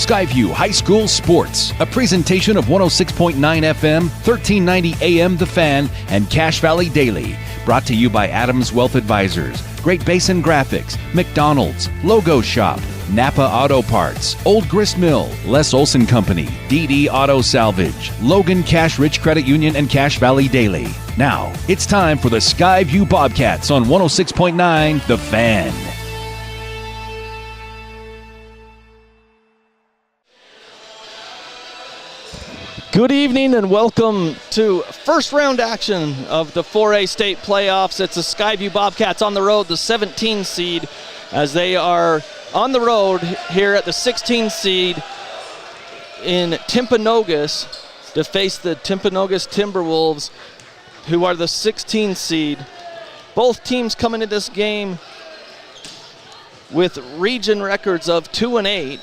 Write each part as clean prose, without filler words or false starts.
Skyview High School Sports, a presentation of 106.9 FM, 1390 AM The Fan, and Cache Valley Daily. Brought to you by Adams Wealth Advisors, Great Basin Graphics, McDonald's, Logo Shop, Napa Auto Parts, Old Grist Mill, Les Olson Company, DD Auto Salvage, Logan Cash Rich Credit Union, and Cache Valley Daily. Now, it's time for the Skyview Bobcats on 106.9 The Fan. Good evening and welcome to first round action of the 4A state playoffs. It's the Skyview Bobcats on the road, the 17 seed, as they are on the road here at the 16 seed in Timpanogos to face the Timpanogos Timberwolves, who are the 16 seed. Both teams come into this game with region records of 2-8.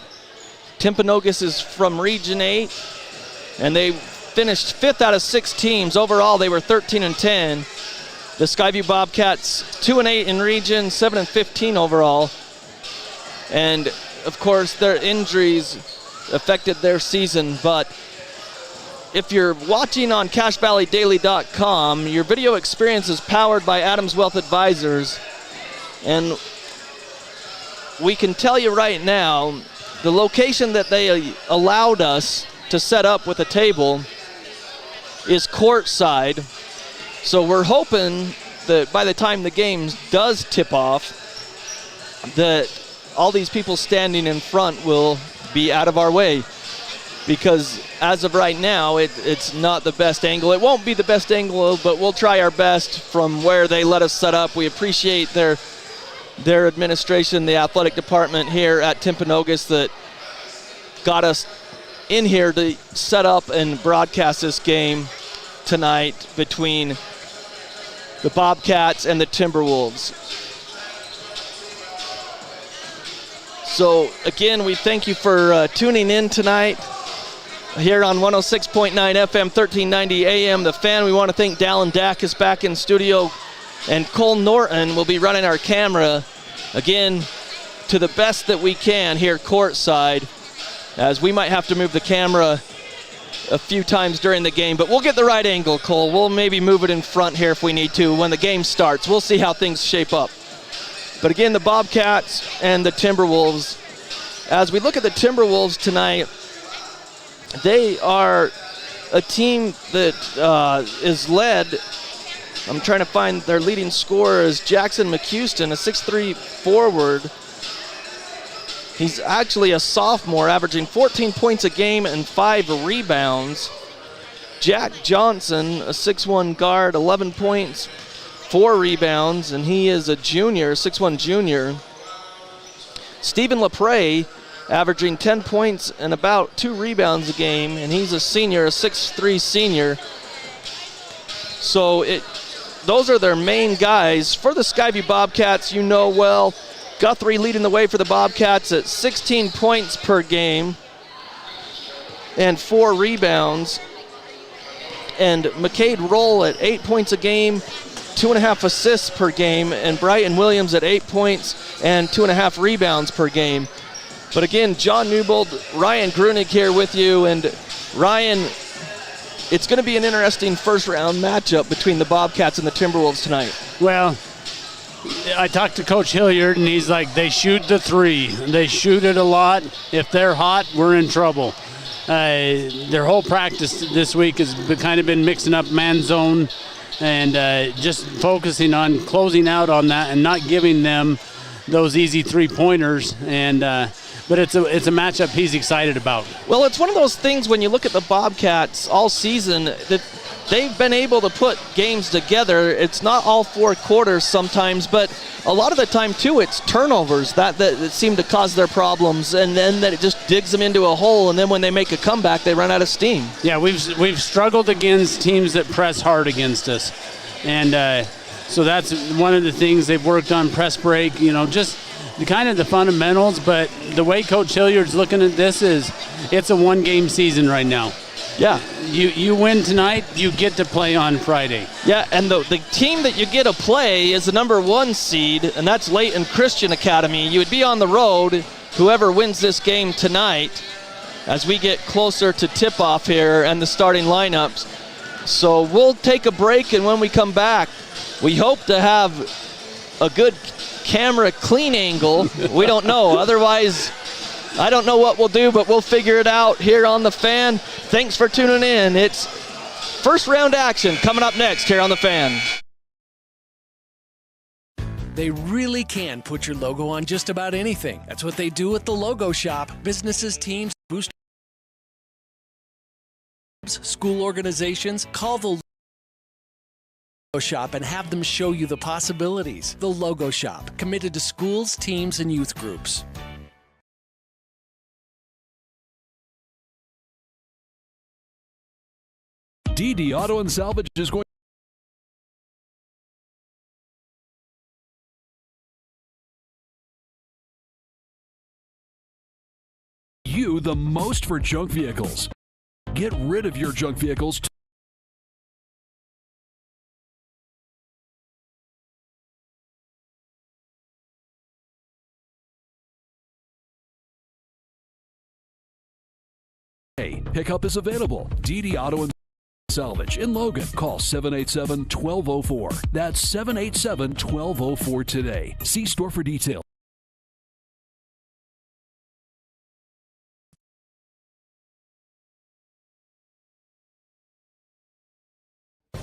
Timpanogos is from Region 8. And they finished 5th out of 6 teams. Overall, they were 13-10. The Skyview Bobcats 2-8 in region, 7-15 overall. And of course, their injuries affected their season. But if you're watching on CacheValleyDaily.com, your video experience is powered by Adams Wealth Advisors. And we can tell you right now, the location that they allowed us to set up with a table is courtside. So we're hoping that by the time the game does tip off, that all these people standing in front will be out of our way. Because as of right now, it's not the best angle. It won't be the best angle, but we'll try our best from where they let us set up. We appreciate their administration, the athletic department here at Timpanogos that got us in here to set up and broadcast this game tonight between the Bobcats and the Timberwolves. So again, we thank you for tuning in tonight here on 106.9 FM, 1390 AM The Fan. We want to thank Dallin Dacus back in studio, and Cole Norton will be running our camera again to the best that we can here courtside, as we might have to move the camera a few times during the game, but we'll get the right angle, Cole. We'll maybe move it in front here if we need to when the game starts. We'll see how things shape up. But again, the Bobcats and the Timberwolves. As we look at the Timberwolves tonight, they are a team that is led, I'm trying to find their leading scorer, is Jackson McHouston, a 6'3" forward. He's actually a sophomore, averaging 14 points a game and 5 rebounds. Jack Johnson, a 6'1" guard, 11 points, 4 rebounds, and he is a junior, 6'1" junior. Stephen LaPrey, averaging 10 points and about 2 rebounds a game, and he's a senior, a 6'3" senior. So those are their main guys. For the Skyview Bobcats, you know well, Guthrie leading the way for the Bobcats at 16 points per game and 4 rebounds. And McCade Roll at 8 points a game, 2.5 assists per game, and Brighton Williams at 8 points and 2.5 rebounds per game. But again, John Newbold, Ryan Grunig here with you. And Ryan, it's going to be an interesting first round matchup between the Bobcats and the Timberwolves tonight. Well, I talked to Coach Hilliard, and he's like, they shoot the three. They shoot it a lot. If they're hot, we're in trouble. Their whole practice this week has kind of been mixing up man zone and just focusing on closing out on that and not giving them those easy three-pointers. And but it's a matchup he's excited about. Well, it's one of those things when you look at the Bobcats all season that they've been able to put games together. It's not all 4 quarters sometimes, but a lot of the time, too, it's turnovers that seem to cause their problems, and then that it just digs them into a hole, and then when they make a comeback, they run out of steam. Yeah, we've struggled against teams that press hard against us, and so that's one of the things they've worked on, press break, just kind of the fundamentals, but the way Coach Hilliard's looking at this is it's a one-game season right now. Yeah. You win tonight, you get to play on Friday. Yeah, and the team that you get to play is the number 1 seed, and that's Layton Christian Academy. You would be on the road, whoever wins this game tonight, as we get closer to tip-off here and the starting lineups. So we'll take a break, and when we come back, we hope to have a good camera clean angle. We don't know. Otherwise, I don't know what we'll do, but we'll figure it out here on The Fan. Thanks for tuning in. It's first round action coming up next here on The Fan. They really can put your logo on just about anything. That's what they do at the Logo Shop. Businesses, teams, boosters, school organizations, call the Logo Shop and have them show you the possibilities. The Logo Shop, committed to schools, teams, and youth groups. DD Auto and Salvage is going you the most for junk vehicles. Get rid of your junk vehicles. Hey, pickup is available. DD Auto and Salvage in Logan. Call 787-1204. That's 787-1204 today. See store for details.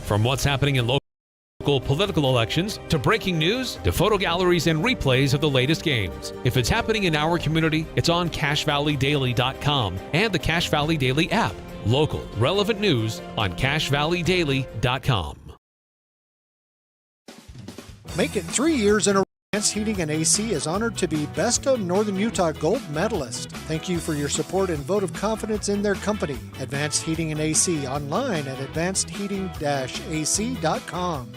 From what's happening in local political elections, to breaking news, to photo galleries and replays of the latest games. If it's happening in our community, it's on CashValleyDaily.com and the Cache Valley Daily app. Local, relevant news on CashValleyDaily.com. Make it 3 years in a row. Advanced Heating and AC is honored to be Best of Northern Utah Gold Medalist. Thank you for your support and vote of confidence in their company. Advanced Heating and AC, online at advancedheating-ac.com.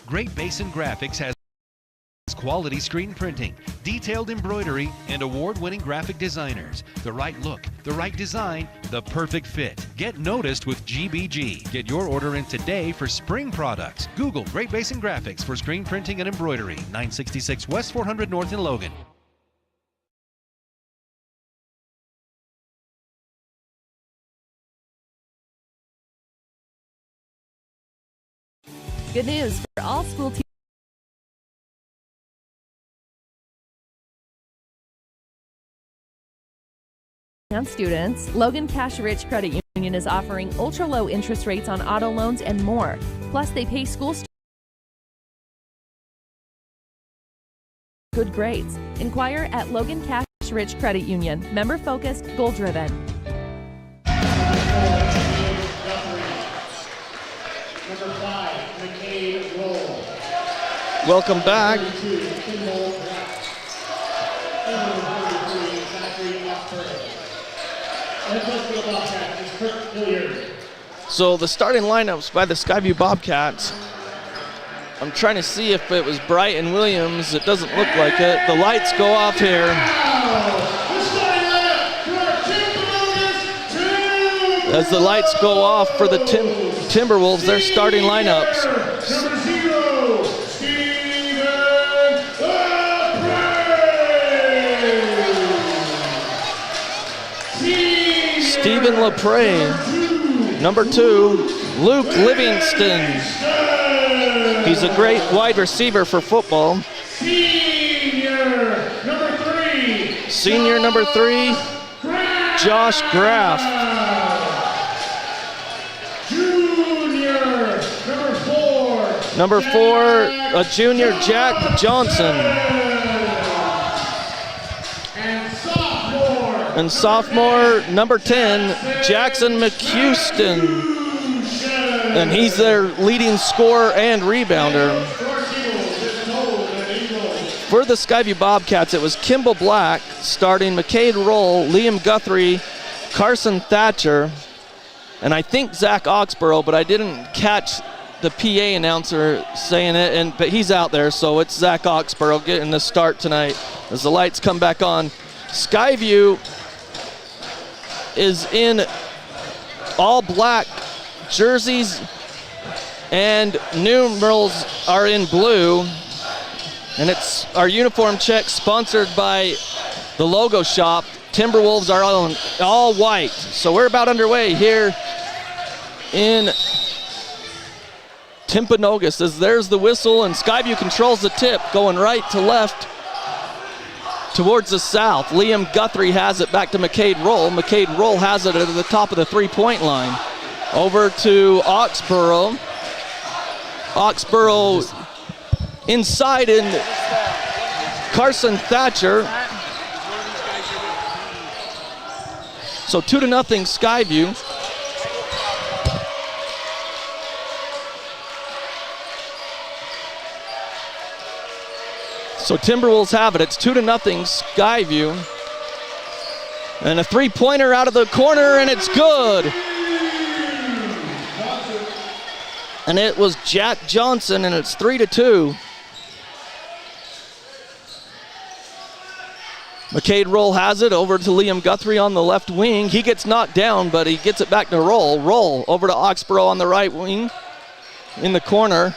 Great Basin Graphics has quality screen printing, detailed embroidery, and award-winning graphic designers. The right look, the right design, the perfect fit. Get noticed with GBG. Get your order in today for spring products. Google Great Basin Graphics for screen printing and embroidery. 966 West 400 North in Logan. Good news for all school teachers and students. Logan Cash Rich Credit Union is offering ultra-low interest rates on auto loans and more. Plus, they pay school students good grades. Inquire at Logan Cash Rich Credit Union. Member-focused, goal-driven. Number 5, McCade Roll. Welcome back. So the starting lineups by the Skyview Bobcats. I'm trying to see if it was Bright and Williams. It doesn't look like it. The lights go off here. As the lights go off for the Timberwolves, their starting lineups. Stephen LaPrey, number 2, Luke Livingston. He's a great wide receiver for football. Senior number 3, Josh Graff. Number 4, a junior, Jack Johnson. And sophomore, number 10, Jackson McHouston. And he's their leading scorer and rebounder. For the Skyview Bobcats, it was Kimball Black starting, McCade Roll, Liam Guthrie, Carson Thatcher, and I think Zach Oxborough, but I didn't catch the PA announcer saying it, but he's out there, so it's Zach Oxborough getting the start tonight as the lights come back on. Skyview is in all black jerseys and numerals are in blue, and it's our uniform check sponsored by the logo shop. Timberwolves are all white. So we're about underway here in Timpanogos. As there's the whistle, and Skyview controls the tip, going right to left towards the south. Liam Guthrie has it back to McCade Roll. McCade Roll has it at the top of the three-point line. Over to Oxborough. Oxborough inside, and Carson Thatcher. So 2-0 Skyview. So Timberwolves have it. It's 2-0 Skyview. And a three-pointer out of the corner, and it's good. And it was Jack Johnson, and it's 3-2. McCade Roll has it over to Liam Guthrie on the left wing. He gets knocked down, but he gets it back to Roll. Roll over to Oxborough on the right wing in the corner.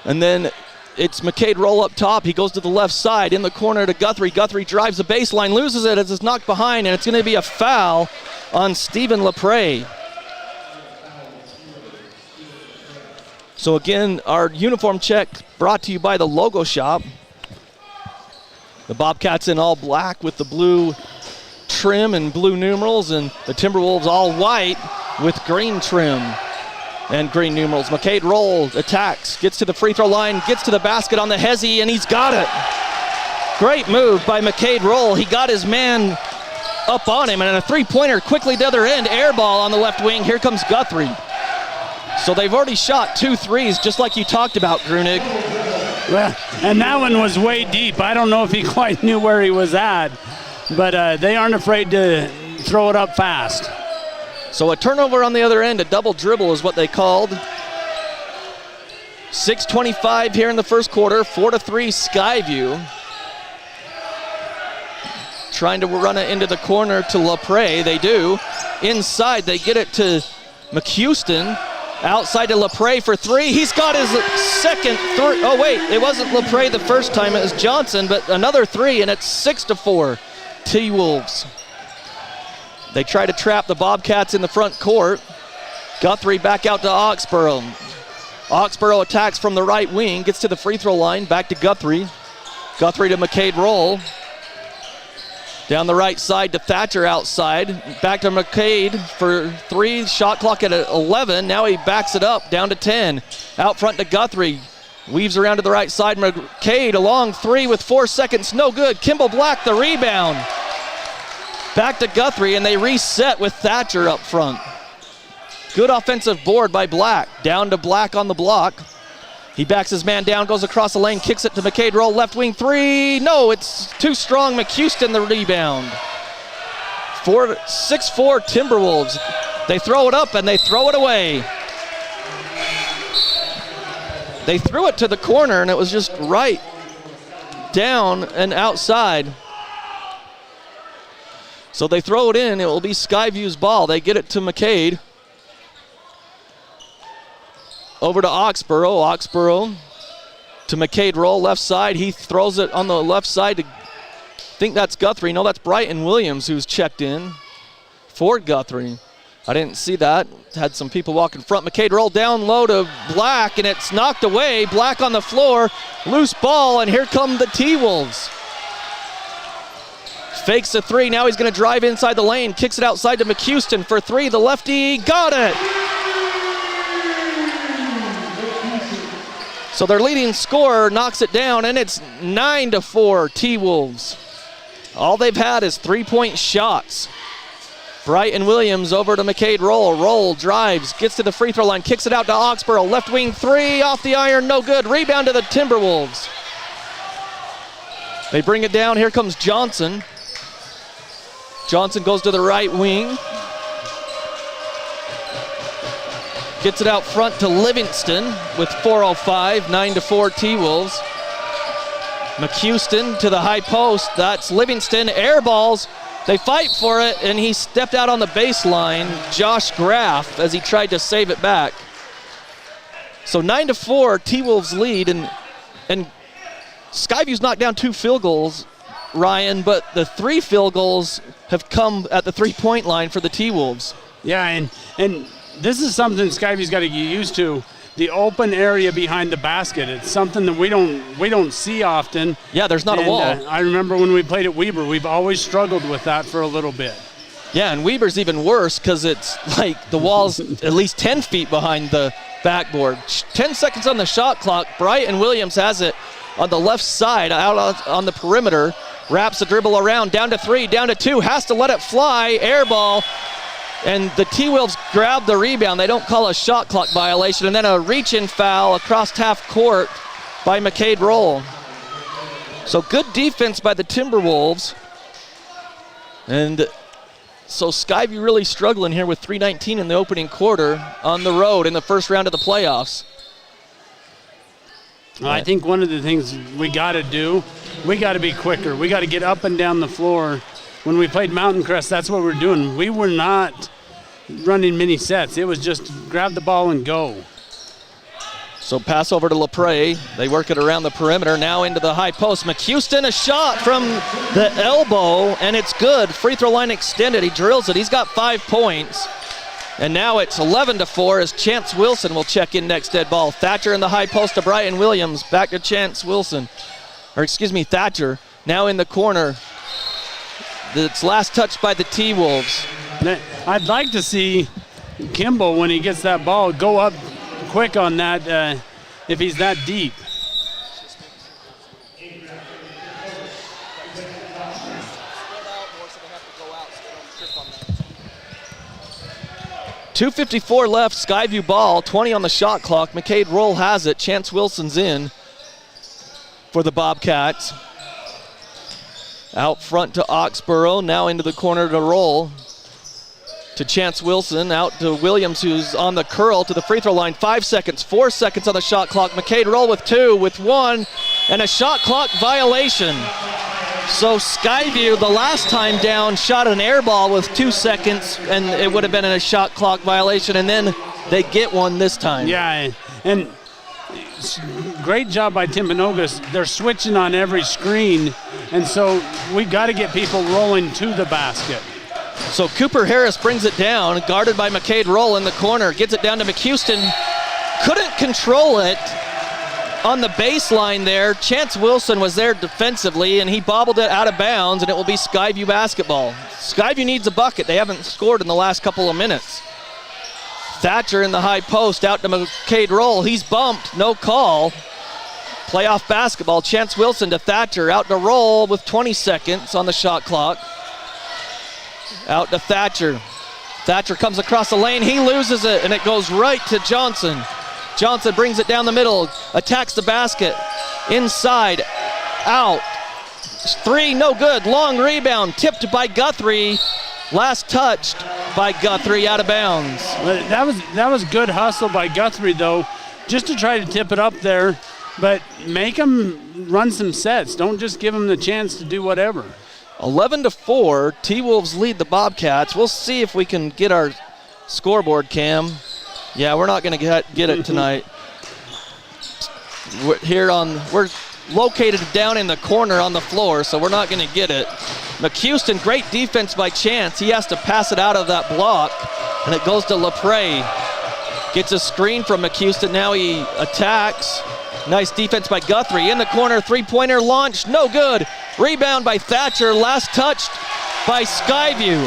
And then it's McCade Roll up top. He goes to the left side in the corner to Guthrie. Guthrie drives the baseline, loses it as it's knocked behind, and it's going to be a foul on Stephen LaPrey. So again, our uniform check brought to you by the Logo Shop. The Bobcats in all black with the blue trim and blue numerals, and the Timberwolves all white with green trim and green numerals. McCade Roll attacks, gets to the free throw line, gets to the basket on the hezzy, and he's got it. Great move by McCade Roll. He got his man up on him, and a three-pointer quickly to the other end. Air ball on the left wing. Here comes Guthrie. So they've already shot 2 threes, just like you talked about, Grunig. Well, and that one was way deep. I don't know if he quite knew where he was at, but they aren't afraid to throw it up fast. So a turnover on the other end, a double dribble is what they called. 6:25 here in the first quarter, 4-3 Skyview. Trying to run it into the corner to LaPrey, they do. Inside, they get it to McHouston. Outside to LaPrey for three. He's got his second three. Oh wait, it wasn't LaPrey the first time, it was Johnson, but another three, and it's 6-4 T-Wolves. They try to trap the Bobcats in the front court. Guthrie back out to Oxborough. Oxborough attacks from the right wing, gets to the free throw line, back to Guthrie. Guthrie to McCade Roll. Down the right side to Thatcher outside. Back to McCade for three. Shot clock at 11. Now he backs it up down to 10. Out front to Guthrie. Weaves around to the right side. McCade a long three with 4 seconds. No good. Kimball Black the rebound. Back to Guthrie, and they reset with Thatcher up front. Good offensive board by Black. Down to Black on the block. He backs his man down, goes across the lane, kicks it to McCade Roll, left wing three. No, it's too strong. McHouston the rebound. 6-4 Timberwolves. They throw it up and they throw it away. They threw it to the corner and it was just right down and outside. So they throw it in. It will be Skyview's ball. They get it to McCade. Over to Oxborough. Oxborough to McCade Roll, left side. He throws it on the left side to, think that's Guthrie. No, that's Brighton Williams who's checked in for Guthrie. I didn't see that. Had some people walk in front. McCade Roll down low to Black, and it's knocked away. Black on the floor. Loose ball, and here come the T-Wolves. Fakes a three. Now he's going to drive inside the lane. Kicks it outside to McHouston for three. The lefty got it. So their leading scorer knocks it down, and it's 9-4 T-Wolves. All they've had is 3-point shots. Brighton Williams over to McCade Roll. Roll drives, gets to the free throw line, kicks it out to Oxborough. Left wing three, off the iron, no good. Rebound to the Timberwolves. They bring it down. Here comes Johnson. Johnson goes to the right wing. Gets it out front to Livingston with 4:05, 9-4 T-Wolves. McHouston to the high post. That's Livingston. Air balls. They fight for it, and he stepped out on the baseline, Josh Graff, as he tried to save it back. So 9-4 T-Wolves lead, and Skyview's knocked down 2 field goals, Ryan, but the 3 field goals have come at the 3-point line for the T-Wolves. Yeah, and this is something Skyview's got to get used to. The open area behind the basket. It's something that we don't see often. Yeah, there's not a wall. I remember when we played at Weber, we've always struggled with that for a little bit. Yeah, and Weber's even worse because it's like the wall's at least 10 feet behind the backboard. 10 seconds on the shot clock. Bryton Williams has it on the left side, out on the perimeter. Wraps the dribble around, down to 3, down to 2, has to let it fly, air ball. And the T-Wolves grab the rebound. They don't call a shot clock violation. And then a reach-in foul across half court by McCade Roll. So good defense by the Timberwolves. And so Skyview really struggling here with 3:19 in the opening quarter on the road in the first round of the playoffs. I think one of the things we got to do, we got to be quicker. We got to get up and down the floor. When we played Mountain Crest, that's what we're doing. We were not running many sets. It was just grab the ball and go. So pass over to LaPrey. They work it around the perimeter, now into the high post. McHouston, a shot from the elbow, and it's good. Free throw line extended. He drills it. He's got 5 points. And now it's 11-4 as Chance Wilson will check in next dead ball. Thatcher in the high post to Bryton Williams. Back to Chance Wilson. Thatcher. Now in the corner. It's last touched by the T-Wolves. I'd like to see Kimball, when he gets that ball, go up quick on that if he's that deep. .254 left, Skyview ball, 20 on the shot clock. McCade Roll has it. Chance Wilson's in for the Bobcats. Out front to Oxborough, now into the corner to Roll. To Chance Wilson, out to Williams, who's on the curl to the free throw line. 5 seconds, 4 seconds on the shot clock. McCade Roll with 2, with 1, and a shot clock violation. So Skyview, the last time down, shot an air ball with 2 seconds, and it would have been a shot clock violation, and then they get one this time. Yeah, and great job by Timpanogos. They're switching on every screen, and so we've got to get people rolling to the basket. So Cooper Harris brings it down, guarded by McCade Roll in the corner, gets it down to McHouston. Couldn't control it on the baseline there. Chance Wilson was there defensively, and he bobbled it out of bounds, and it will be Skyview basketball. Skyview needs a bucket. They haven't scored in the last couple of minutes. Thatcher in the high post, out to McCade Roll. He's bumped, no call. Playoff basketball. Chance Wilson to Thatcher, out to Roll with 20 seconds on the shot clock. Out to Thatcher. Thatcher comes across the lane. He loses it, and it goes right to Johnson. Johnson brings it down the middle, attacks the basket. Inside, out. 3, no good. Long rebound, tipped by Guthrie. Last touched by Guthrie, out of bounds. That was good hustle by Guthrie, though, just to try to tip it up there, but make them run some sets. Don't just give them the chance to do whatever. 11-4, T-Wolves lead the Bobcats. We'll see if we can get our scoreboard, Cam. Yeah, we're not going to get it tonight. We're located down in the corner on the floor, so we're not going to get it. McHouston, great defense by Chance. He has to pass it out of that block, and it goes to LaPrey. Gets a screen from McHouston. Now he attacks. Nice defense by Guthrie. In the corner, three-pointer launched, no good. Rebound by Thatcher, last touched by Skyview.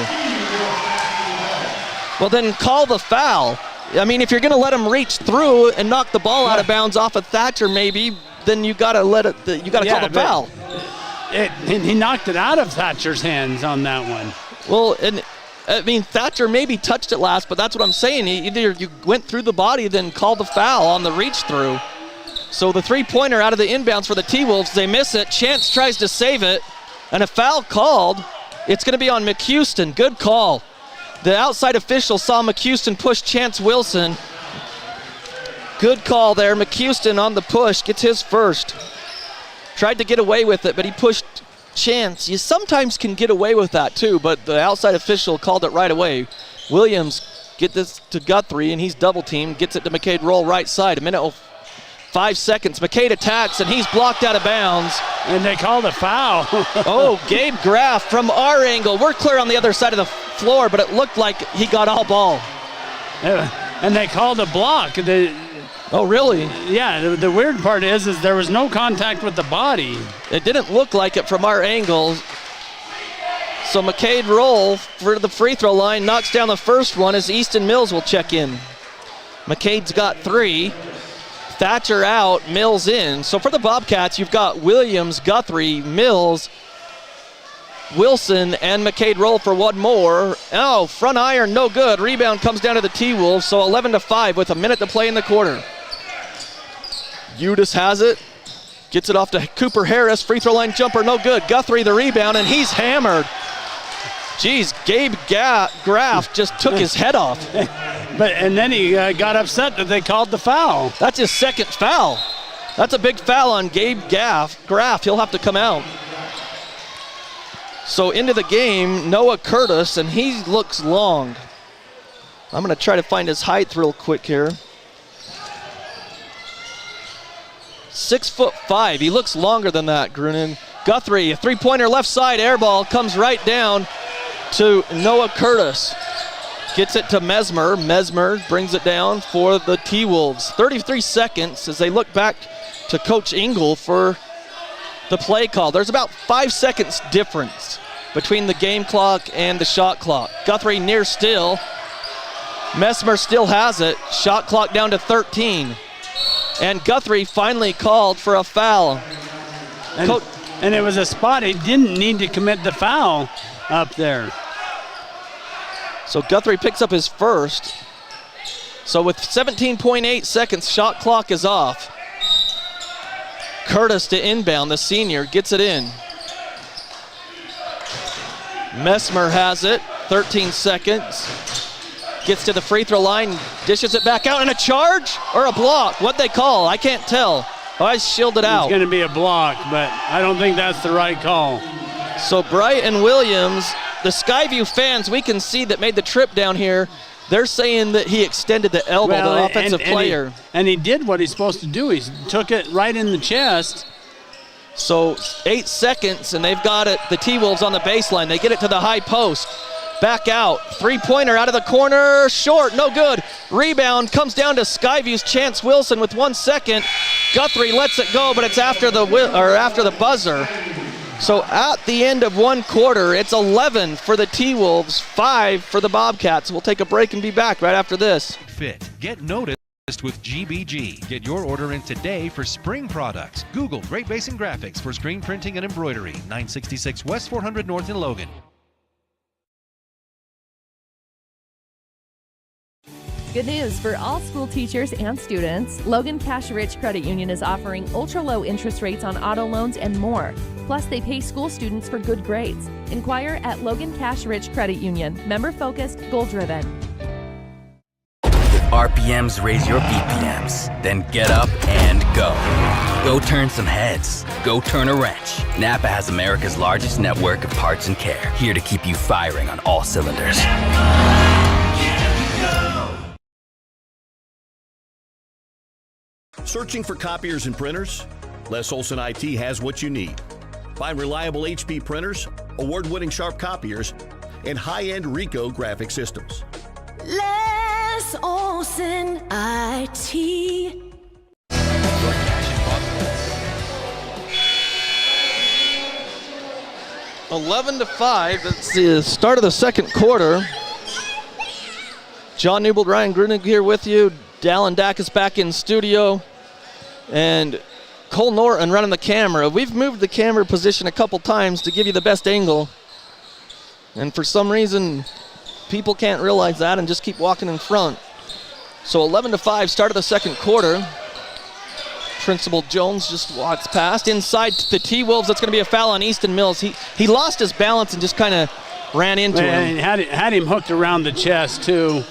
Well, then call the foul. I mean, if you're going to let him reach through and knock the ball out of bounds off of Thatcher, maybe, then you got to let it. You got to call the foul. He knocked it out of Thatcher's hands on that one. Well, and I mean, Thatcher maybe touched it last, but that's what I'm saying. Either you went through the body, then called the foul on the reach through. So the three-pointer out of the inbounds for the T-Wolves. They miss it. Chance tries to save it, and a foul called. It's going to be on McHouston. Good call. The outside official saw McHouston push Chance Wilson. Good call there. McHouston on the push, gets his first. Tried to get away with it, but he pushed Chance. You sometimes can get away with that too, but the outside official called it right away. Williams get this to Guthrie, and he's double-teamed. Gets it to McCade Roll right side. 5 seconds. McCade attacks, and he's blocked out of bounds. And they called a foul. Oh, Gabe Graff from our angle. We're clear on the other side of the floor, but it looked like he got all ball. And they called a block. Oh, really? Yeah, the weird part is there was no contact with the body. It didn't look like it from our angle. So McCade Roll for the free throw line, knocks down the first one as Easton Mills will check in. McCade's got 3. Thatcher out, Mills in. So for the Bobcats, you've got Williams, Guthrie, Mills, Wilson, and McCade Roll for one more. Oh, front iron, no good. Rebound comes down to the T-Wolves, so 11-5 with a minute to play in the quarter. Udis has it, gets it off to Cooper Harris. Free throw line jumper, no good. Guthrie the rebound, and he's hammered. Geez, Gabe Graff just took his head off. And then he got upset that they called the foul. That's his second foul. That's a big foul on Gabe Graff. He'll have to come out. So into the game, Noah Curtis, and he looks long. I'm going to try to find his height real quick here. 6'5". He looks longer than that, Grunin. Guthrie, a three-pointer left side, air ball, comes right down to Noah Curtis. Gets it to Mesmer. Mesmer brings it down for the T-Wolves. 33 seconds as they look back to Coach Engel for the play call. There's about 5 seconds difference between the game clock and the shot clock. Guthrie near still. Mesmer still has it. Shot clock down to 13. And Guthrie finally called for a foul. And it was a spot he didn't need to commit the foul up there. So Guthrie picks up his first. So with 17.8 seconds, shot clock is off. Curtis to inbound, the senior, gets it in. Mesmer has it, 13 seconds. Gets to the free throw line, dishes it back out, and a charge or a block? What'd they call? I can't tell. Oh, I shielded out. It's going to be a block, but I don't think that's the right call. So Bright and Williams, the Skyview fans, we can see that made the trip down here. They're saying that he extended the elbow, the offensive player. And he did what he's supposed to do. He took it right in the chest. So 8 seconds, and they've got it, the T-Wolves on the baseline. They get it to the high post. Back out. Three-pointer out of the corner. Short, no good. Rebound comes down to Skyview's Chance Wilson with 1 second. Guthrie lets it go, but it's after the buzzer. So at the end of one quarter, it's 11 for the T-Wolves, 5 for the Bobcats. We'll take a break and be back right after this. Fit. Get noticed with GBG. Get your order in today for spring products. Google Great Basin Graphics for screen printing and embroidery. 966 West 400 North in Logan. Good news for all school teachers and students. Logan Cash Rich Credit Union is offering ultra-low interest rates on auto loans and more. Plus, they pay school students for good grades. Inquire at Logan Cash Rich Credit Union. Member-focused, goal-driven. If RPMs raise your BPMs, then get up and go. Go turn some heads. Go turn a wrench. Napa has America's largest network of parts and care, here to keep you firing on all cylinders. Searching for copiers and printers? Les Olson IT has what you need. Find reliable HP printers, award-winning Sharp copiers, and high-end Ricoh graphic systems. Les Olson IT. 11-5. That's the start of the second quarter. John Newbold, Ryan Grunig here with you. Dallin Dacus back in studio. And Cole Norton running the camera. We've moved the camera position a couple times to give you the best angle. And for some reason, people can't realize that and just keep walking in front. So 11-5, start of the second quarter. Principal Jones just walks past. Inside the T-Wolves, that's going to be a foul on Easton Mills. He lost his balance and just kind of ran into him. And had him hooked around the chest, too.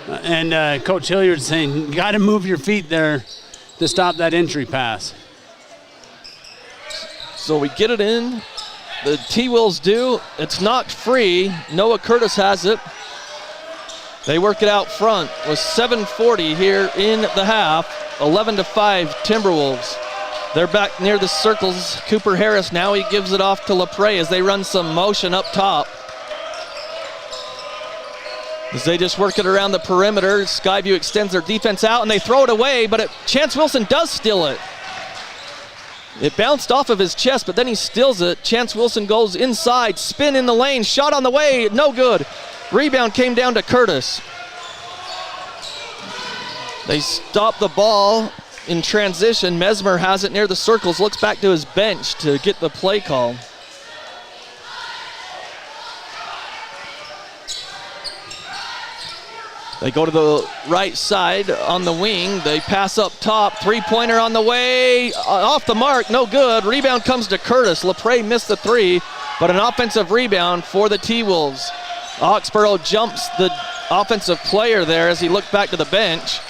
And Coach Hilliard saying, you got to move your feet there to stop that entry pass. So we get it in. The T-Wolves do. It's knocked free. Noah Curtis has it. They work it out front with 7:40 here in the half. 11-5 Timberwolves. They're back near the circles. Cooper Harris, now he gives it off to LaPrey as they run some motion up top. As they just work it around the perimeter, Skyview extends their defense out and they throw it away, but Chance Wilson does steal it. It bounced off of his chest, but then he steals it. Chance Wilson goes inside, spin in the lane, shot on the way, no good. Rebound came down to Curtis. They stop the ball in transition. Mesmer has it near the circles, looks back to his bench to get the play call. They go to the right side on the wing. They pass up top. Three-pointer on the way. Off the mark, no good. Rebound comes to Curtis. LaPrey missed the three, but an offensive rebound for the T-Wolves. Oxborough jumps the offensive player there as he looked back to the bench.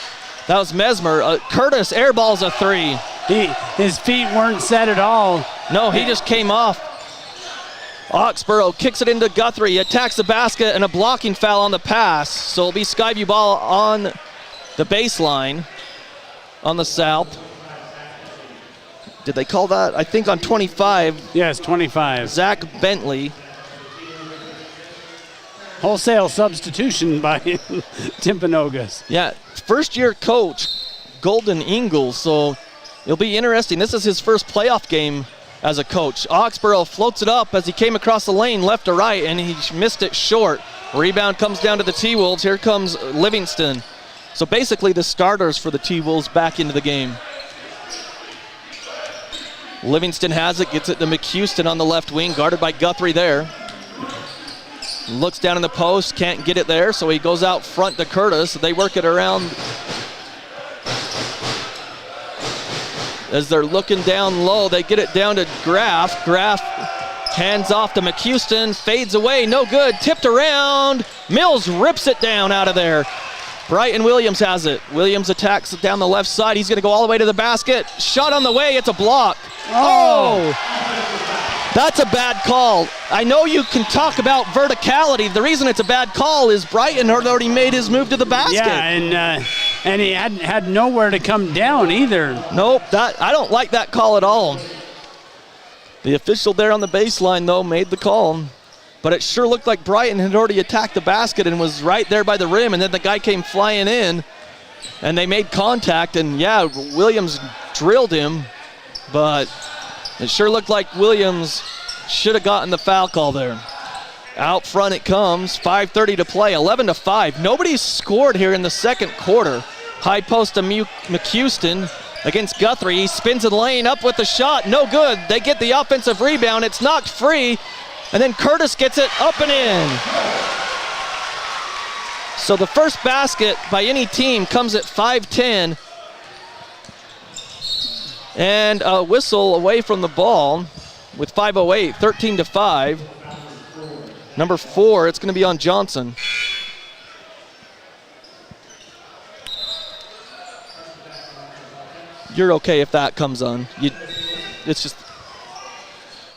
That was Mesmer. Curtis airballs a three. His feet weren't set at all. No, he just came off. Oxborough kicks it into Guthrie, attacks the basket, and a blocking foul on the pass. So it'll be Skyview ball on the baseline on the south. Did they call that? I think on 25. Yes, 25. Zach Bentley. Wholesale substitution by Timpanogos. Yeah, first-year coach, Golden Ingles, so it'll be interesting. This is his first playoff game as a coach. Oxborough floats it up as he came across the lane left to right, and he missed it short. Rebound comes down to the T-Wolves. Here comes Livingston. So basically the starters for the T-Wolves back into the game. Livingston has it, gets it to McHouston on the left wing, guarded by Guthrie there. Looks down in the post, can't get it there, so he goes out front to Curtis. They work it around as they're looking down low. They get it down to Graff. Graff hands off to McHouston, fades away, no good, tipped around. Mills rips it down out of there. Brighton Williams has it. Williams attacks down the left side. He's going to go all the way to the basket. Shot on the way, it's a block. Oh! That's a bad call. I know you can talk about verticality. The reason it's a bad call is Brighton had already made his move to the basket. Yeah, and he had nowhere to come down either. Nope, I don't like that call at all. The official there on the baseline, though, made the call. But it sure looked like Brighton had already attacked the basket and was right there by the rim, and then the guy came flying in, and they made contact, and yeah, Williams drilled him, but it sure looked like Williams should have gotten the foul call there. Out front it comes, 5:30 to play, 11-5. Nobody's scored here in the second quarter. High post to McHouston against Guthrie. He spins in the lane, up with the shot, no good. They get the offensive rebound, it's knocked free, and then Curtis gets it up and in. So the first basket by any team comes at 5:10. And a whistle away from the ball with 5:08, 13-5. Number 4, it's going to be on Johnson. You're okay if that comes on. It's just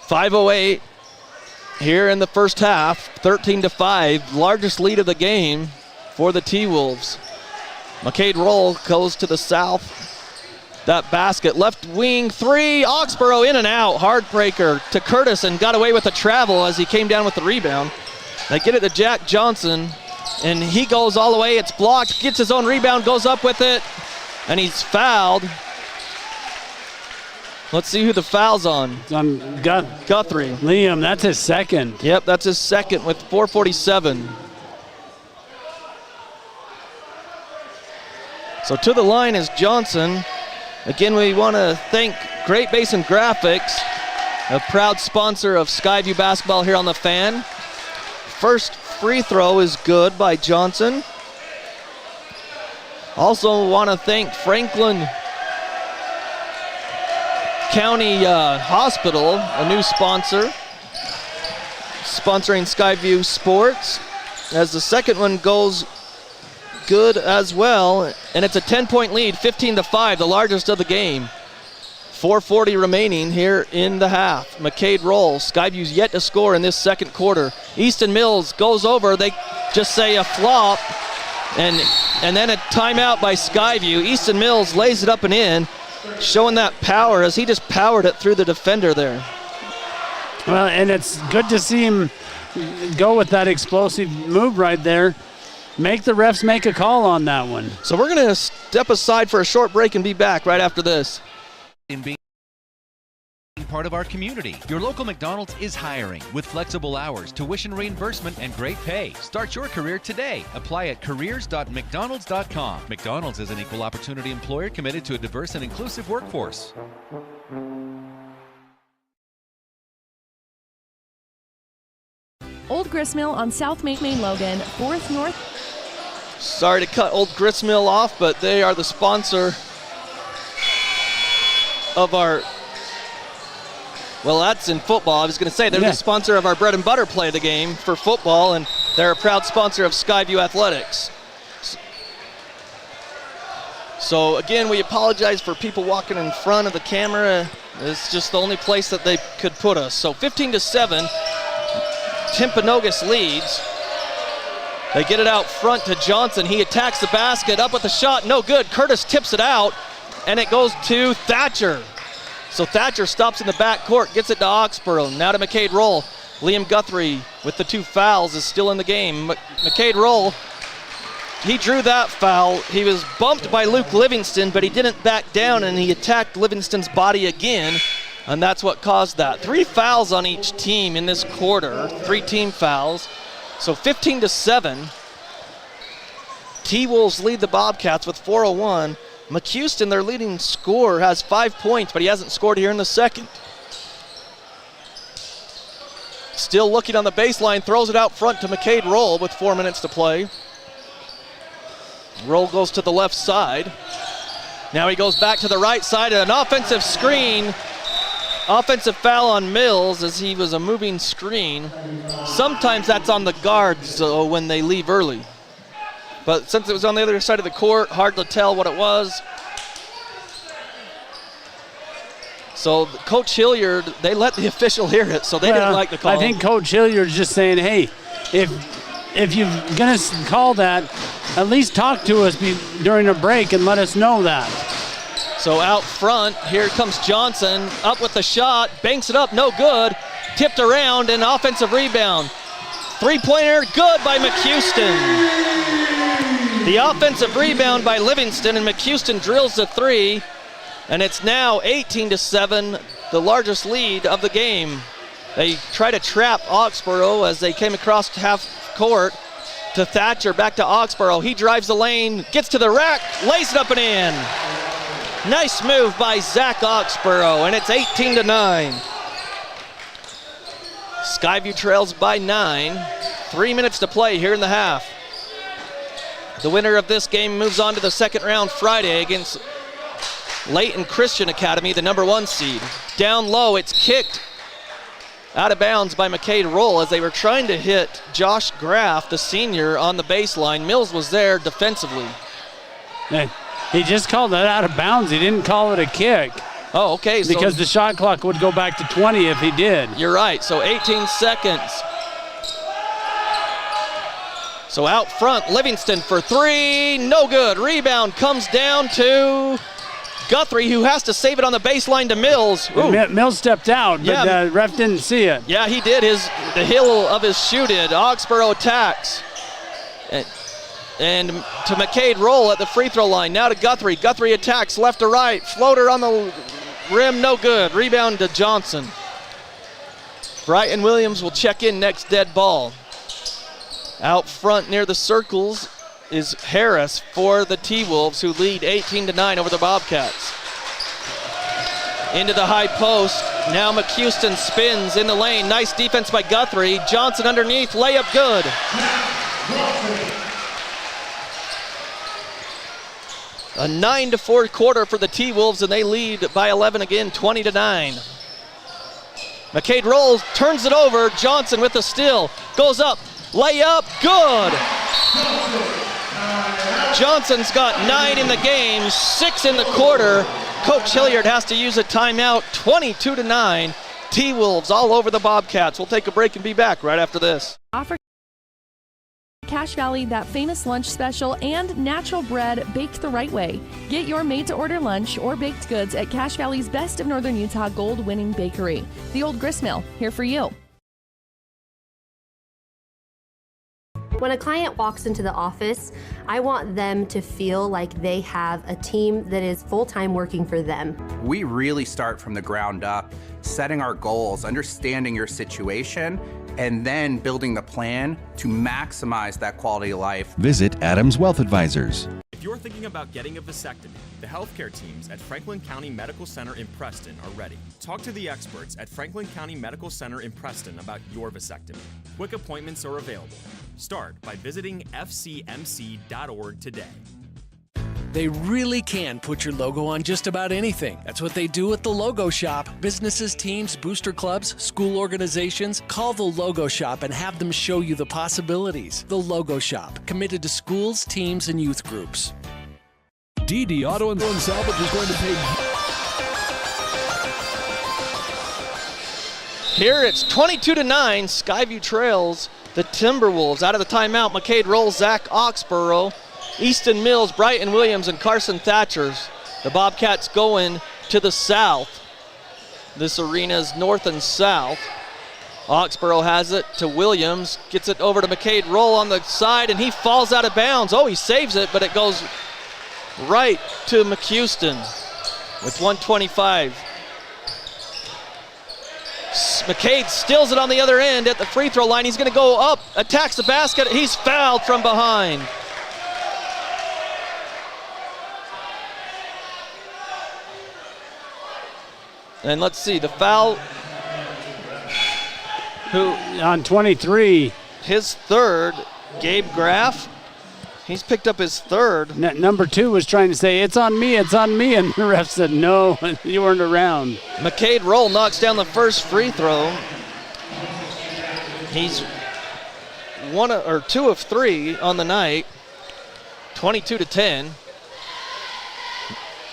5:08 here in the first half, 13-5, largest lead of the game for the T-Wolves. McCade Roll goes to the south. That basket, left wing three, Oxborough in and out, heartbreaker to Curtis and got away with the travel as he came down with the rebound. They get it to Jack Johnson, and he goes all the way, it's blocked, gets his own rebound, goes up with it, and he's fouled. Let's see who the foul's on. It's on Guthrie. Liam, that's his second. Yep, that's his second with 4:47. So to the line is Johnson. Again, we want to thank Great Basin Graphics, a proud sponsor of Skyview basketball here on the Fan. First free throw is good by Johnson. Also want to thank Franklin County Hospital, a new sponsor, sponsoring Skyview Sports, as the second one goes good as well, and it's a 10-point lead, 15-5, the largest of the game. 4:40 remaining here in the half. McCade Roll, Skyview's yet to score in this second quarter. Easton Mills goes over, they just say a flop, And then a timeout by Skyview. Easton Mills lays it up and in, showing that power as he just powered it through the defender there. Well, and it's good to see him go with that explosive move right there. Make the refs make a call on that one. So we're going to step aside for a short break and be back right after this. In being part of our community, your local McDonald's is hiring with flexible hours, tuition reimbursement, and great pay. Start your career today. Apply at careers.mcdonalds.com. McDonald's is an equal opportunity employer committed to a diverse and inclusive workforce. Old Gristmill on South Main Logan, 4th North. Sorry to cut Old Gristmill off, but they are the sponsor of our, well, that's in football. I was going to say they're the sponsor of our bread and butter play of the game for football, and they're a proud sponsor of Skyview Athletics. So again, we apologize for people walking in front of the camera. It's just the only place that they could put us. So 15-7. Timpanogos leads. They get it out front to Johnson. He attacks the basket, up with the shot, no good. Curtis tips it out, and it goes to Thatcher. So Thatcher stops in the back court, gets it to Oxborough. Now to McCade Roll. Liam Guthrie with the 2 fouls is still in the game. McCade Roll, he drew that foul. He was bumped by Luke Livingston, but he didn't back down, and he attacked Livingston's body again. And that's what caused that. 3 fouls on each team in this quarter, 3 team fouls. So 15-7. T-Wolves lead the Bobcats with 4:01. McHouston, their leading scorer, has 5 points, but he hasn't scored here in the second. Still looking on the baseline, throws it out front to McCade Roll with 4 minutes to play. Roll goes to the left side. Now he goes back to the right side, and an offensive screen. Offensive foul on Mills as he was a moving screen. Sometimes that's on the guards when they leave early. But since it was on the other side of the court, hard to tell what it was. So Coach Hilliard, they let the official hear it, so they didn't like the call. I think Coach Hilliard's just saying, hey, if you're going to call that, at least talk to us during a break and let us know that. So out front, here comes Johnson, up with the shot, banks it up, no good, tipped around, and offensive rebound. 3-pointer, good by McHouston. The offensive rebound by Livingston, and McHouston drills the 3, and it's now 18-7, the largest lead of the game. They try to trap Oxborough as they came across half court to Thatcher, back to Oxborough. He drives the lane, gets to the rack, lays it up and in. Nice move by Zach Oxborough, and it's 18-9. Skyview trails by 9. 3 minutes to play here in the half. The winner of this game moves on to the second round Friday against Layton Christian Academy, the number 1 seed. Down low, it's kicked out of bounds by McCade Roll as they were trying to hit Josh Graff, the senior, on the baseline. Mills was there defensively. Hey. He just called it out of bounds. He didn't call it a kick. Oh, okay. Because the shot clock would go back to 20 if he did. You're right. So 18 seconds. So out front, Livingston for 3. No good. Rebound comes down to Guthrie, who has to save it on the baseline to Mills. Mills stepped out, but the ref didn't see it. Yeah, he did. The heel of his shoe did. Oxborough attacks. And to McCade Roll at the free throw line. Now to Guthrie. Guthrie attacks left to right. Floater on the rim, no good. Rebound to Johnson. Brighton Williams will check in next dead ball. Out front near the circles is Harris for the T-Wolves, who lead 18-9 over the Bobcats. Into the high post. Now McHouston spins in the lane. Nice defense by Guthrie. Johnson underneath, layup good. A 9-4 quarter for the T-Wolves, and they lead by 11 again, 20-9. McCade Rolls, turns it over. Johnson with the steal, goes up, layup, good. Johnson's got 9 in the game, 6 in the quarter. Coach Hilliard has to use a timeout, 22-9. T-Wolves all over the Bobcats. We'll take a break and be back right after this. Cache Valley, that famous lunch special, and natural bread baked the right way. Get your made-to-order lunch or baked goods at Cache Valley's Best of Northern Utah gold-winning bakery. The Old Gristmill, here for you. When a client walks into the office, I want them to feel like they have a team that is full-time working for them. We really start from the ground up, setting our goals, understanding your situation, and then building the plan to maximize that quality of life. Visit Adams Wealth Advisors. If you're thinking about getting a vasectomy, the healthcare teams at Franklin County Medical Center in Preston are ready. Talk to the experts at Franklin County Medical Center in Preston about your vasectomy. Quick appointments are available. Start by visiting fcmc.org today. They really can put your logo on just about anything. That's what they do at the Logo Shop. Businesses, teams, booster clubs, school organizations. Call the Logo Shop and have them show you the possibilities. The Logo Shop, committed to schools, teams, and youth groups. DD Auto and Salvage is going to pay. Here it's 22-9. Skyview trails the Timberwolves. Out of the timeout, McCade rolls Zach Oxborough, Easton Mills, Brighton Williams, and Carson Thatchers. The Bobcats going to the south. This arena's north and south. Oxborough has it to Williams, gets it over to McCade Roll on the side, and he falls out of bounds. Oh, he saves it, but it goes right to McHouston with 1:25. McCade steals it on the other end at the free throw line. He's going to go up, attacks the basket. He's fouled from behind. And let's see, the foul. Who on 23? His third, Gabe Graff. He's picked up his third. Number 2 was trying to say, it's on me, and the ref said, no, you weren't around. McCade Roll knocks down the first free throw. He's 2 of 3 on the night, 22-10.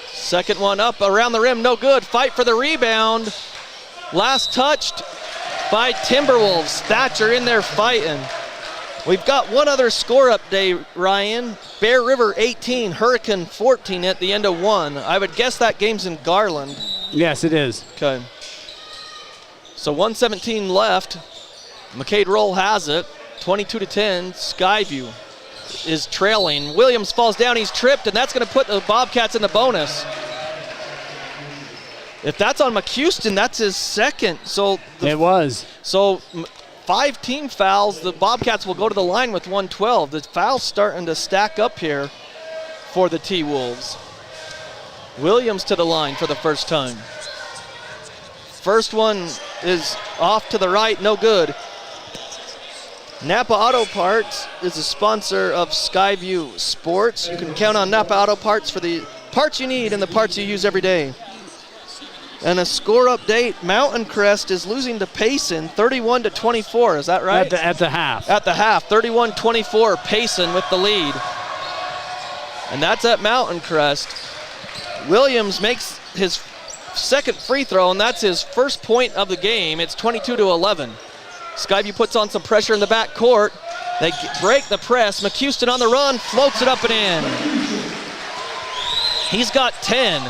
Second one up around the rim, no good. Fight for the rebound. Last touched by Timberwolves. Thatcher in there fighting. We've got one other score update, Ryan. Bear River 18, Hurricane 14 at the end of 1. I would guess that game's in Garland. Yes, it is. Okay. So 1:17 left. McCade Roll has it. 22-10. Skyview is trailing. Williams falls down. He's tripped, and that's going to put the Bobcats in the bonus. If that's on McHouston, that's his second. So it was. So 5 team fouls. The Bobcats will go to the line with 112. The foul's starting to stack up here for the T-Wolves. Williams to the line for the first time. First one is off to the right, no good. Napa Auto Parts is a sponsor of Skyview Sports. You can count on Napa Auto Parts for the parts you need and the parts you use every day. And a score update, Mountain Crest is losing to Payson 31-24, is that right? At the half. At the half, 31-24, Payson with the lead. And that's at Mountain Crest. Williams makes his second free throw, and that's his first point of the game. It's 22-11. Skyview puts on some pressure in the back court. They break the press. McHouston on the run, floats it up and in. He's got 10.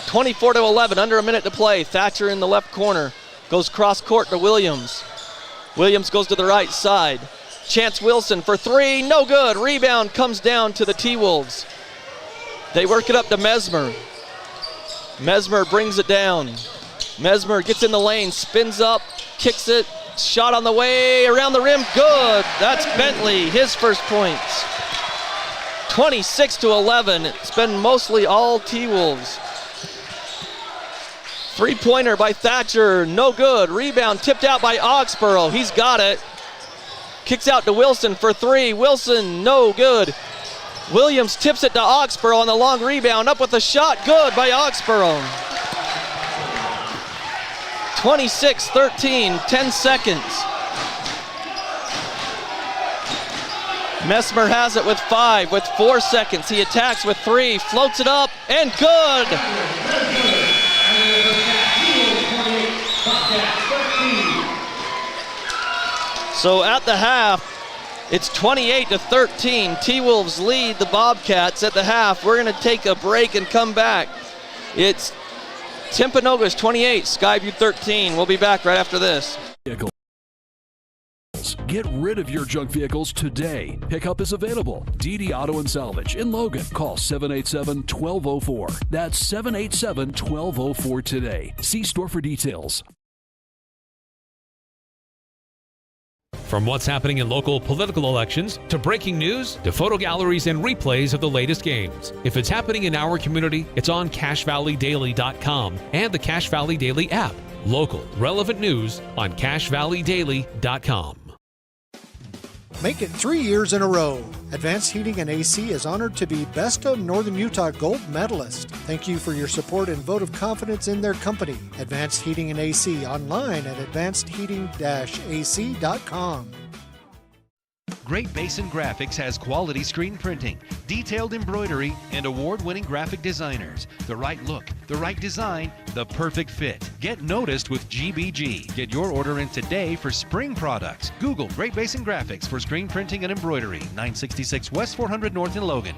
24-11, under a minute to play. Thatcher in the left corner. Goes cross court to Williams. Williams goes to the right side. Chance Wilson for 3, no good. Rebound comes down to the T-Wolves. They work it up to Mesmer. Mesmer brings it down. Mesmer gets in the lane, spins up, kicks it. Shot on the way, around the rim, good. That's Bentley, his first points. 26-11, it's been mostly all T-Wolves. Three-pointer by Thatcher, no good. Rebound tipped out by Oxborough, he's got it. Kicks out to Wilson for 3, Wilson, no good. Williams tips it to Oxborough on the long rebound, up with a shot, good by Oxborough. 26-13, 10 seconds. Mesmer has it with 5, with 4 seconds. He attacks with 3, floats it up, and good! So at the half, It's 28-13. T-Wolves lead the Bobcats at the half. We're going to take a break and come back. It's Timpanogos 28, Skyview 13. We'll be back right after this. Get rid of your junk vehicles today. Pickup is available. DD Auto and Salvage in Logan. Call 787-1204. That's 787-1204 today. See store for details. From what's happening in local political elections, to breaking news, to photo galleries and replays of the latest games. If it's happening in our community, it's on CashValleyDaily.com and the Cache Valley Daily app. Local, relevant news on CashValleyDaily.com. Make it 3 years in a row. Advanced Heating and AC is honored to be Best of Northern Utah Gold Medalist. Thank you for your support and vote of confidence in their company. Advanced Heating and AC online at advancedheating-ac.com. Great Basin Graphics has quality screen printing, detailed embroidery, and award-winning graphic designers. The right look, the right design, the perfect fit. Get noticed with GBG. Get your order in today for spring products. Google Great Basin Graphics for screen printing and embroidery. 966 West 400 North in Logan.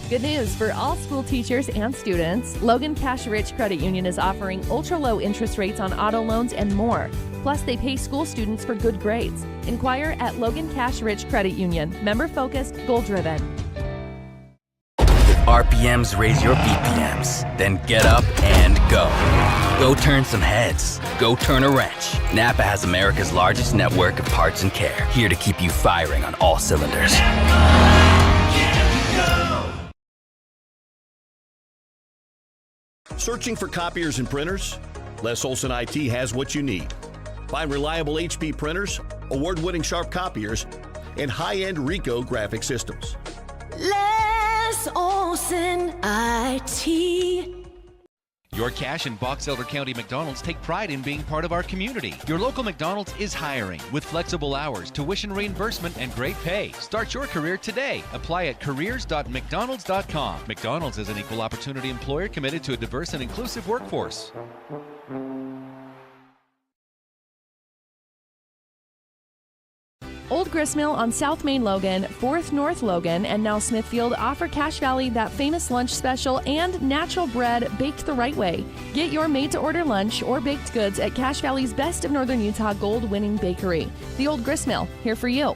Good news for all school teachers and students. Logan Cash Rich Credit Union is offering ultra-low interest rates on auto loans and more. Plus, they pay school students for good grades. Inquire at Logan Cash Rich Credit Union. Member-focused, goal-driven. If RPMs raise your BPMs, then get up and go. Go turn some heads. Go turn a wrench. Napa has America's largest network of parts and care, here to keep you firing on all cylinders. Searching for copiers and printers? Les Olson IT has what you need. Find reliable HP printers, award-winning Sharp copiers, and high-end Ricoh graphic systems. Les Olson IT. Your Cache and Box Elder County McDonald's take pride in being part of our community. Your local McDonald's is hiring with flexible hours, tuition reimbursement, and great pay. Start your career today. Apply at careers.mcdonalds.com. McDonald's is an equal opportunity employer committed to a diverse and inclusive workforce. Old Gristmill on South Main Logan, 4th North Logan, and now Smithfield offer Cache Valley that famous lunch special and natural bread baked the right way. Get your made-to-order lunch or baked goods at Cache Valley's Best of Northern Utah gold-winning bakery. The Old Gristmill, here for you.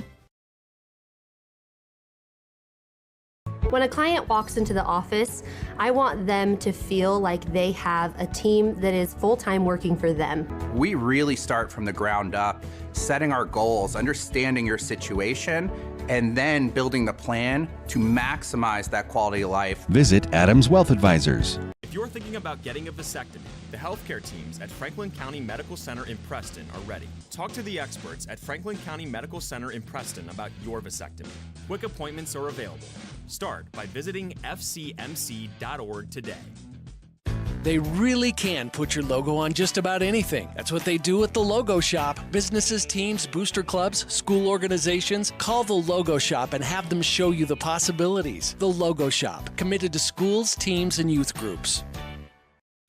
When a client walks into the office, I want them to feel like they have a team that is full-time working for them. We really start from the ground up, setting our goals, understanding your situation, and then building the plan to maximize that quality of life. Visit Adams Wealth Advisors. If you're thinking about getting a vasectomy, the healthcare teams at Franklin County Medical Center in Preston are ready. Talk to the experts at Franklin County Medical Center in Preston about your vasectomy. Quick appointments are available. Start by visiting fcmc.org today. They really can put your logo on just about anything. That's what they do at the Logo Shop. Businesses, teams, booster clubs, school organizations. Call the Logo Shop and have them show you the possibilities. The Logo Shop, committed to schools, teams, and youth groups.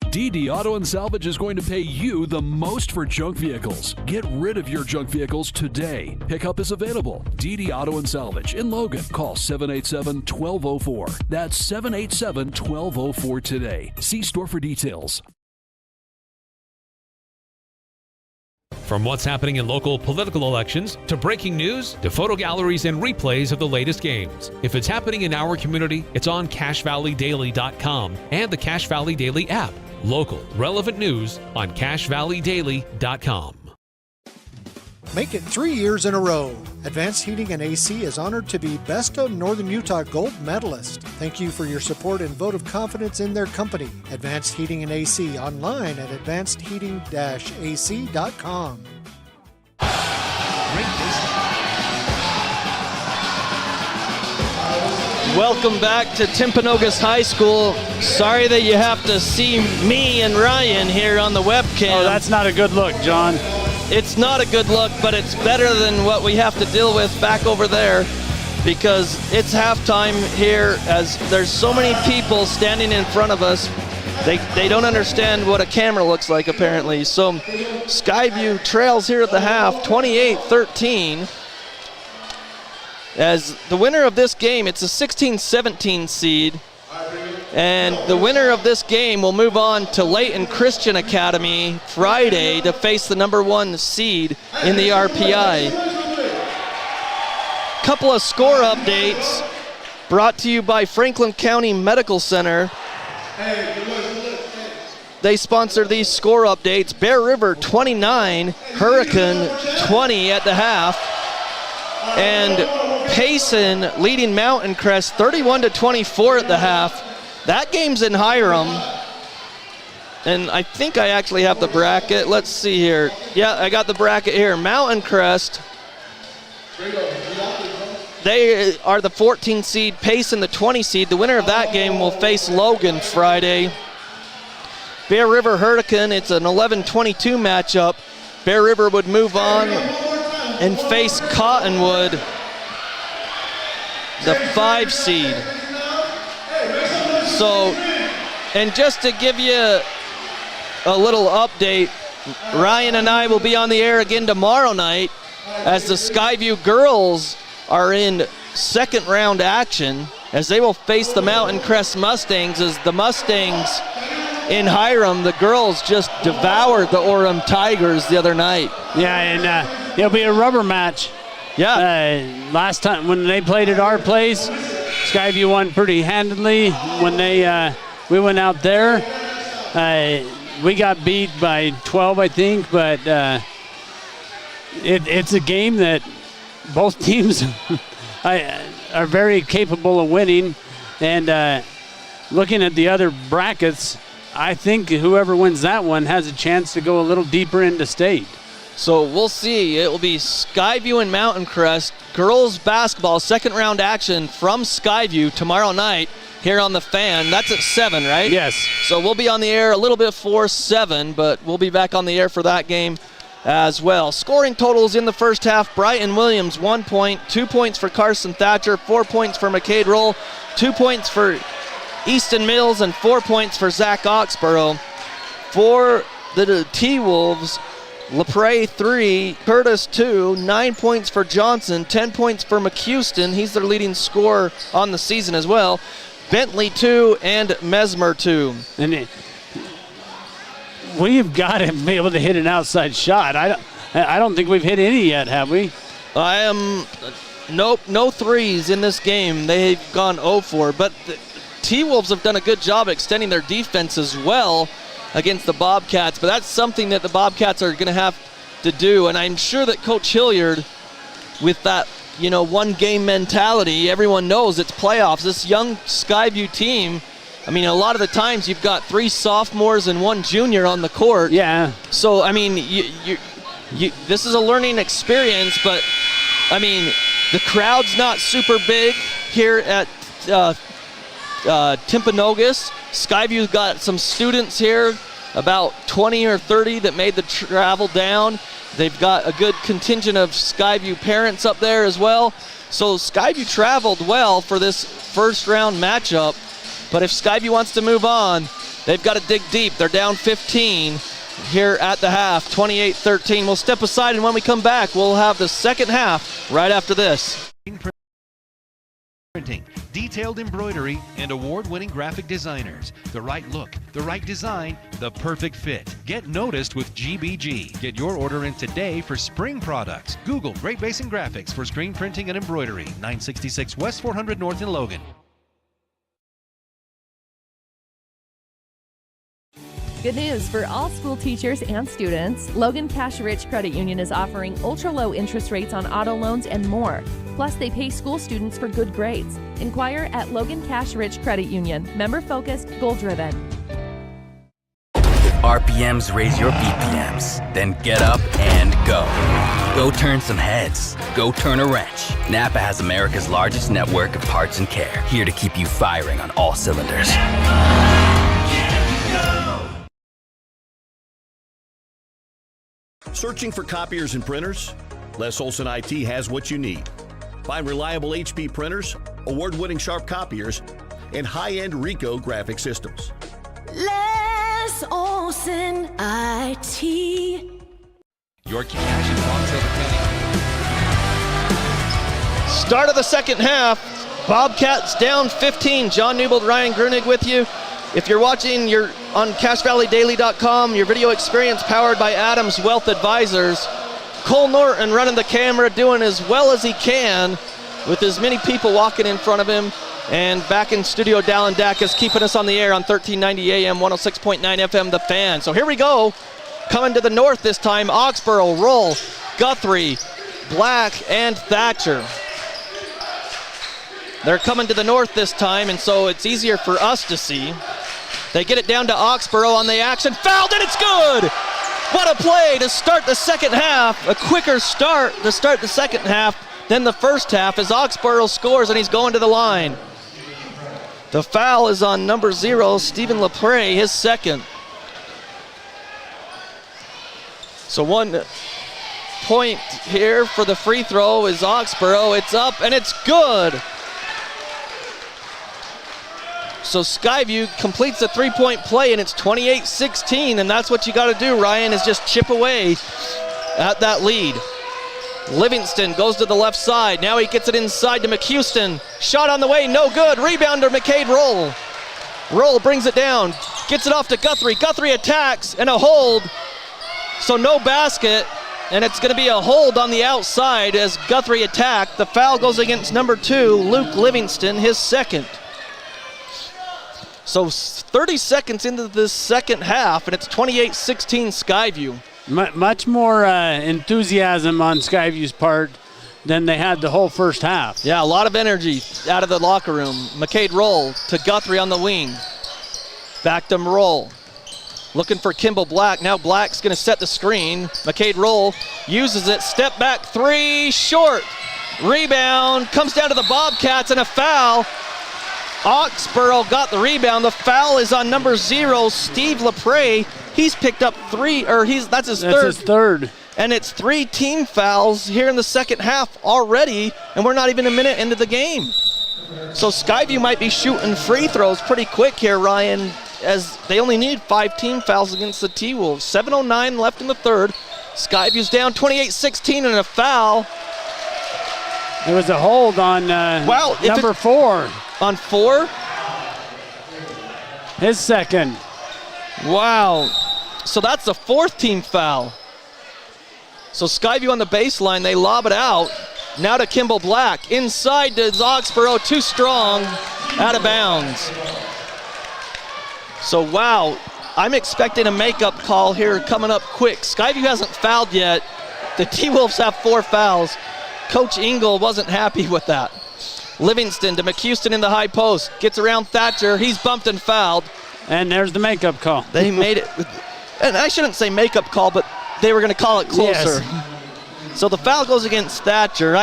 DD Auto and Salvage is going to pay you the most for junk vehicles. Get rid of your junk vehicles today. Pickup is available. DD Auto and Salvage in Logan. Call 787-1204. That's 787-1204 today. See store for details. From what's happening in local political elections, to breaking news, to photo galleries and replays of the latest games. If it's happening in our community, it's on CashValleyDaily.com and the Cache Valley Daily app. Local, relevant news on CashValleyDaily.com. Make it 3 years in a row. Advanced Heating and AC is honored to be Best of Northern Utah Gold Medalist. Thank you for your support and vote of confidence in their company. Advanced Heating and AC online at advancedheating-ac.com. Welcome back to Timpanogos High School. Sorry that you have to see me and Ryan here on the webcam. Oh, that's not a good look, John. It's not a good look, but it's better than what we have to deal with back over there, because it's halftime here as there's so many people standing in front of us. They don't understand what a camera looks like, apparently. So Skyview trails here at the half, 28-13. As the winner of this game, it's a 16-17 seed. And the winner of this game will move on to Layton Christian Academy Friday to face the number 1 seed in the RPI. Couple of score updates brought to you by Franklin County Medical Center. They sponsor these score updates. Bear River 29, Hurricane 20 at the half. And Payson leading Mountain Crest 31-24 at the half. That game's in Hiram. And I think I actually have the bracket. Let's see here. Yeah, I got the bracket here. Mountain Crest, they are the 14 seed, Payson the 20 seed. The winner of that game will face Logan Friday. Bear River Hurricane, it's an 11-22 matchup. Bear River would move on and face Cottonwood, the 5 seed. So, and just to give you a little update, Ryan and I will be on the air again tomorrow night as the Skyview girls are in second round action as they will face the Mountain Crest Mustangs. As the Mustangs in Hiram, the girls just devoured the Orem Tigers the other night. Yeah, and it'll be a rubber match. Yeah. Last time when they played at our place, Skyview won pretty handily. When we went out there, we got beat by 12, I think, but it's a game that both teams are very capable of winning. And looking at the other brackets, I think whoever wins that one has a chance to go a little deeper into state. So we'll see. It will be Skyview and Mountain Crest. Girls basketball, second round action from Skyview tomorrow night here on the Fan. That's at 7, right? Yes. So we'll be on the air a little bit before 7, but we'll be back on the air for that game as well. Scoring totals in the first half: Brighton Williams 1 point, 2 points for Carson Thatcher, 4 points for McCade Roll, 2 points for Easton Mills, and 4 points for Zach Oxborough. For the T-Wolves, LaPrey 3, Curtis 2, 9 points for Johnson, 10 points for McHouston. He's their leading scorer on the season as well. Bentley 2 and Mesmer 2. And we've got to be able to hit an outside shot. I don't think we've hit any yet, have we? Nope, no threes in this game. They've gone 0-4, but the T-Wolves have done a good job extending their defense as well against the Bobcats, but that's something that the Bobcats are going to have to do, and I'm sure that Coach Hilliard, with that, one game mentality, everyone knows it's playoffs. This young Skyview team, I mean, a lot of the times you've got 3 sophomores and 1 junior on the court. Yeah. So, I mean, this is a learning experience, but, I mean, the crowd's not super big here at Timpanogos. Skyview's got some students here, about 20 or 30 that made the travel down. They've got a good contingent of Skyview parents up there as well. So Skyview traveled well for this first round matchup, but if Skyview wants to move on, they've got to dig deep. They're down 15 here at the half, 28-13. We'll step aside, and when we come back, we'll have the second half right after this. Printing, detailed embroidery, and award-winning graphic designers. The right look, the right design, the perfect fit. Get noticed with GBG. Get your order in today for spring products. Google Great Basin Graphics for screen printing and embroidery. 966 West 400 North in Logan. Good news for all school teachers and students. Logan Cash Rich Credit Union is offering ultra-low interest rates on auto loans and more. Plus, they pay school students for good grades. Inquire at Logan Cash Rich Credit Union. Member-focused, goal-driven. If RPMs raise your BPMs, then get up and go. Go turn some heads. Go turn a wrench. Napa has America's largest network of parts and care, here to keep you firing on all cylinders. Searching for copiers and printers? Les Olson IT has what you need. Find reliable HP printers, award-winning Sharp copiers, and high-end Ricoh graphic systems. Les Olson IT. Your cash and Long Silver Penny. Start of the second half. Bobcats down 15. John Newbold, Ryan Grunig with you. If you're watching, you're on CashValleyDaily.com. Your video experience powered by Adams Wealth Advisors. Cole Norton running the camera, doing as well as he can with as many people walking in front of him. And back in studio, Dallin Dacus keeping us on the air on 1390 AM, 106.9 FM, The Fan. So here we go. Coming to the north this time, Oxborough, Roll, Guthrie, Black, and Thatcher. They're coming to the north this time, and so it's easier for us to see. They get it down to Oxborough on the action. Fouled, and it's good! What a play to start the second half. A quicker start to start the second half than the first half as Oxborough scores, and he's going to the line. The foul is on number 0, Stephen LaPrey, his second. So 1 point here for the free throw is Oxborough. It's up, and it's good. So Skyview completes a three-point play, and it's 28-16, and that's what you got to do, Ryan, is just chip away at that lead. Livingston goes to the left side. Now he gets it inside to McHouston. Shot on the way, no good. Rebounder, McCade Roll. Roll brings it down, gets it off to Guthrie. Guthrie attacks, and a hold. So no basket, and it's going to be a hold on the outside as Guthrie attacked. The foul goes against number 2, Luke Livingston, his second. So 30 seconds into this second half, and it's 28-16 Skyview. Much more enthusiasm on Skyview's part than they had the whole first half. Yeah, a lot of energy out of the locker room. McCade Roll to Guthrie on the wing. Back to Roll. Looking for Kimball Black. Now Black's going to set the screen. McCade Roll uses it. Step back three, short. Rebound, comes down to the Bobcats, and a foul. Oxborough got the rebound. The foul is on number 0, Steve LaPrey. He's picked up that's his third. And it's 3 team fouls here in the second half already, and we're not even a minute into the game. So Skyview might be shooting free throws pretty quick here, Ryan, as they only need 5 team fouls against the T-Wolves. 7:09 left in the third. Skyview's down 28-16 and a foul. There was a hold on number 4. On 4? His second. Wow. So that's the 4th team foul. So Skyview on the baseline, they lob it out. Now to Kimball Black. Inside to Oxborough, too strong, out of bounds. So wow, I'm expecting a makeup call here coming up quick. Skyview hasn't fouled yet. The T-Wolves have 4 fouls. Coach Engel wasn't happy with that. Livingston to McHouston in the high post. Gets around Thatcher. He's bumped and fouled. And there's the makeup call. They made it. And I shouldn't say makeup call, but they were going to call it closer. Yes. So the foul goes against Thatcher.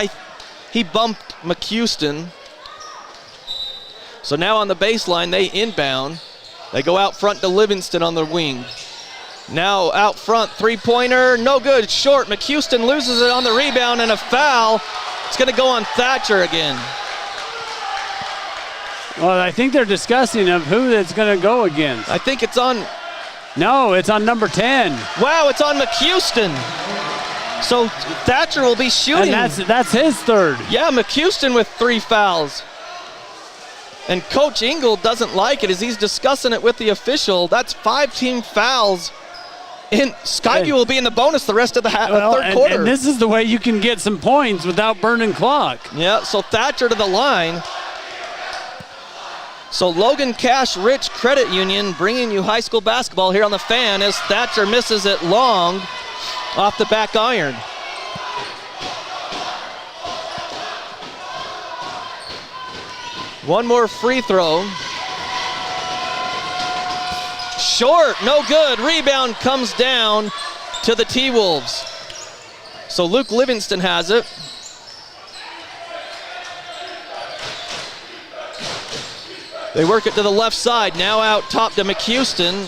He bumped McHouston. So now on the baseline, they inbound. They go out front to Livingston on the wing. Now out front, three-pointer, no good, short. McHouston loses it on the rebound, and a foul. It's going to go on Thatcher again. Well, I think they're discussing of who it's going to go against. I think it's on... No, it's on number 10. Wow, it's on McHouston. So Thatcher will be shooting. And that's his third. Yeah, McHouston with 3 fouls. And Coach Engel doesn't like it as he's discussing it with the official. That's 5 team fouls. And Skyview will be in the bonus the rest of the third quarter. And this is the way you can get some points without burning clock. Yeah, so Thatcher to the line. So Logan Cash Rich Credit Union bringing you high school basketball here on the Fan as Thatcher misses it long off the back iron. One more free throw. Short, no good. Rebound comes down to the T-Wolves. So Luke Livingston has it. They work it to the left side. Now out top to McHouston.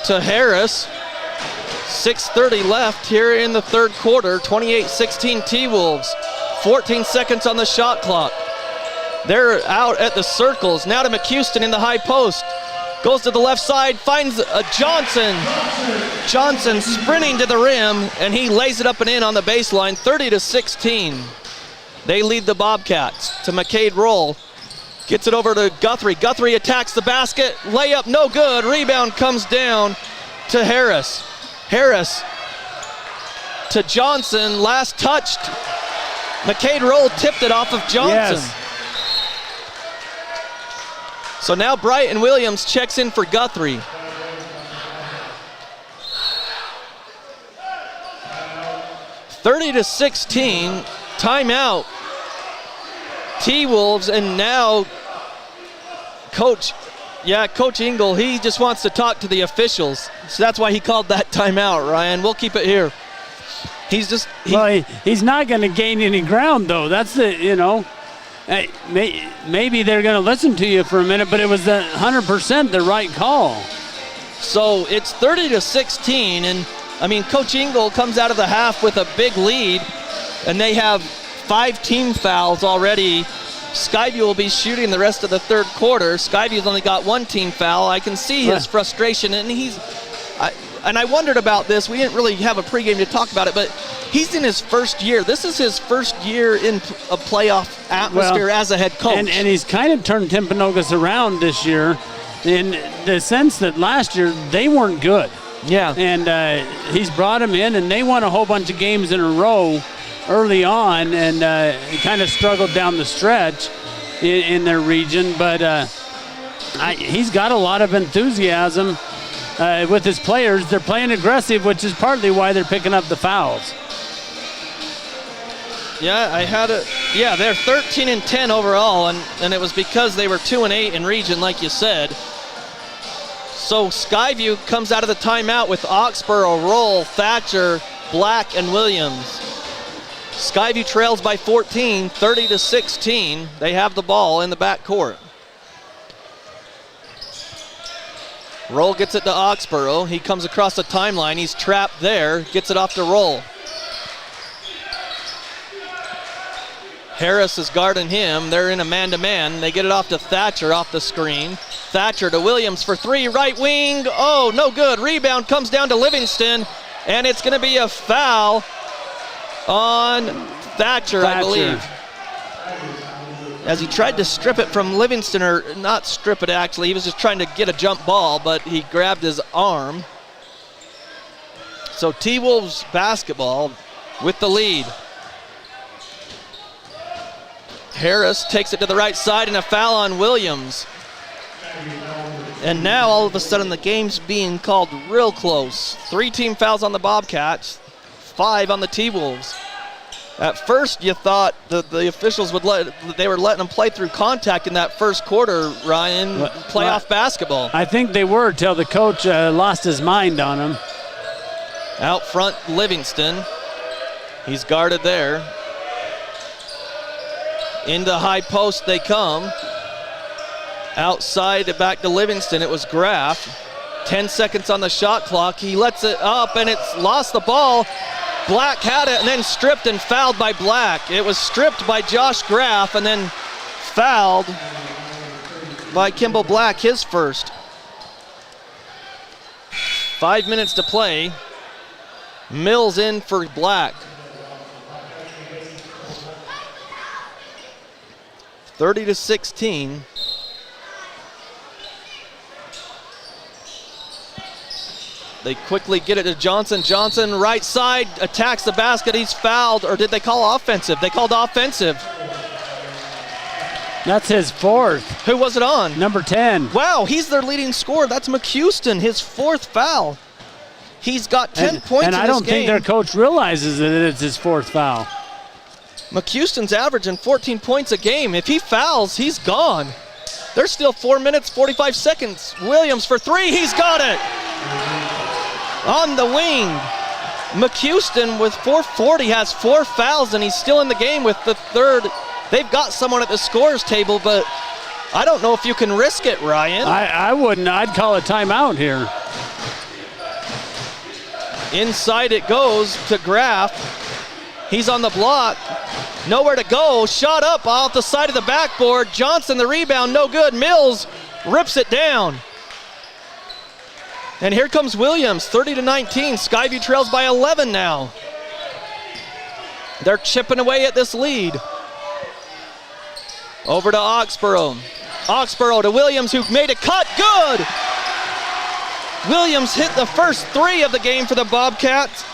To Harris. 6:30 left here in the third quarter. 28-16 T-Wolves. 14 seconds on the shot clock. They're out at the circles. Now to McHouston in the high post. Goes to the left side, finds Johnson. Johnson sprinting to the rim, and he lays it up and in on the baseline, 30-16. They lead the Bobcats to McCade Roll. Gets it over to Guthrie. Guthrie attacks the basket. Layup no good. Rebound comes down to Harris. Harris to Johnson. Last touched. McCade Roll tipped it off of Johnson. Yes. So now Bryton Williams checks in for Guthrie. (30-16), timeout. T-Wolves, and now Coach Engel, he just wants to talk to the officials. So that's why he called that timeout, Ryan. We'll keep it here. He's not going to gain any ground, though. That's hey, maybe they're going to listen to you for a minute, but it was 100% the right call. So it's 30-16, and I mean, Coach Engel comes out of the half with a big lead, and they have 5 team fouls already. Skyview will be shooting the rest of the third quarter. Skyview's only got 1 team foul. I can see his frustration, and I wondered about this. We didn't really have a pregame to talk about it, but he's in his first year. This is his first year in a playoff atmosphere as a head coach. And he's kind of turned Timpanogos around this year in the sense that last year they weren't good. Yeah. And he's brought them in, and they won a whole bunch of games in a row early on, and kind of struggled down the stretch in their region. But he's got a lot of enthusiasm with his players. They're playing aggressive, which is partly why they're picking up the fouls. Yeah, they're 13-10 overall, and it was because they were 2-8 in region, like you said. So Skyview comes out of the timeout with Oxborough, Roll, Thatcher, Black, and Williams. Skyview trails by 14, 30-16. They have the ball in the backcourt. Roll gets it to Oxborough. He comes across the timeline. He's trapped there. Gets it off to Roll. Harris is guarding him. They're in a man-to-man. They get it off to Thatcher off the screen. Thatcher to Williams for 3, right wing. Oh, no good. Rebound comes down to Livingston, and it's going to be a foul on Thatcher, I believe. As he tried to strip it from Livingston, or not strip it actually, he was just trying to get a jump ball, but he grabbed his arm. So T-Wolves basketball with the lead. Harris takes it to the right side, and a foul on Williams. And now all of a sudden the game's being called real close. 3 team fouls on the Bobcats, 5 on the T-Wolves. At first you thought that the officials they were letting them play through contact in that first quarter, Ryan, playoff basketball. I think they were till the coach lost his mind on them. Out front, Livingston. He's guarded there. Into high post they come. Outside, back to Livingston. It was Graff. 10 seconds on the shot clock. He lets it up, and it's lost the ball. Black had it, and then stripped and fouled by Black. It was stripped by Josh Graff, and then fouled by Kimball Black, his first. 5 minutes to play. Mills in for Black. 30-16. They quickly get it to Johnson. Johnson, right side, attacks the basket. He's fouled, or did they call offensive? They called offensive. That's his 4th. Who was it on? Number 10. Wow, he's their leading scorer. That's McHouston, his 4th foul. He's got 10 points in this game. And I don't think their coach realizes that it's his 4th foul. McHouston's averaging 14 points a game. If he fouls, he's gone. There's still 4 minutes, 45 seconds. Williams for 3, he's got it. On the wing. McHouston with 4:40 has 4 fouls, and he's still in the game with the 3rd. They've got someone at the scorer's table, but I don't know if you can risk it, Ryan. I wouldn't. I'd call a timeout here. Inside it goes to Graff. He's on the block. Nowhere to go. Shot up off the side of the backboard. Johnson, the rebound, no good. Mills rips it down. And here comes Williams, 30-19. Skyview trails by 11 now. They're chipping away at this lead. Over to Oxborough. Oxborough to Williams, who made a cut. Good! Williams hit the first 3 of the game for the Bobcats.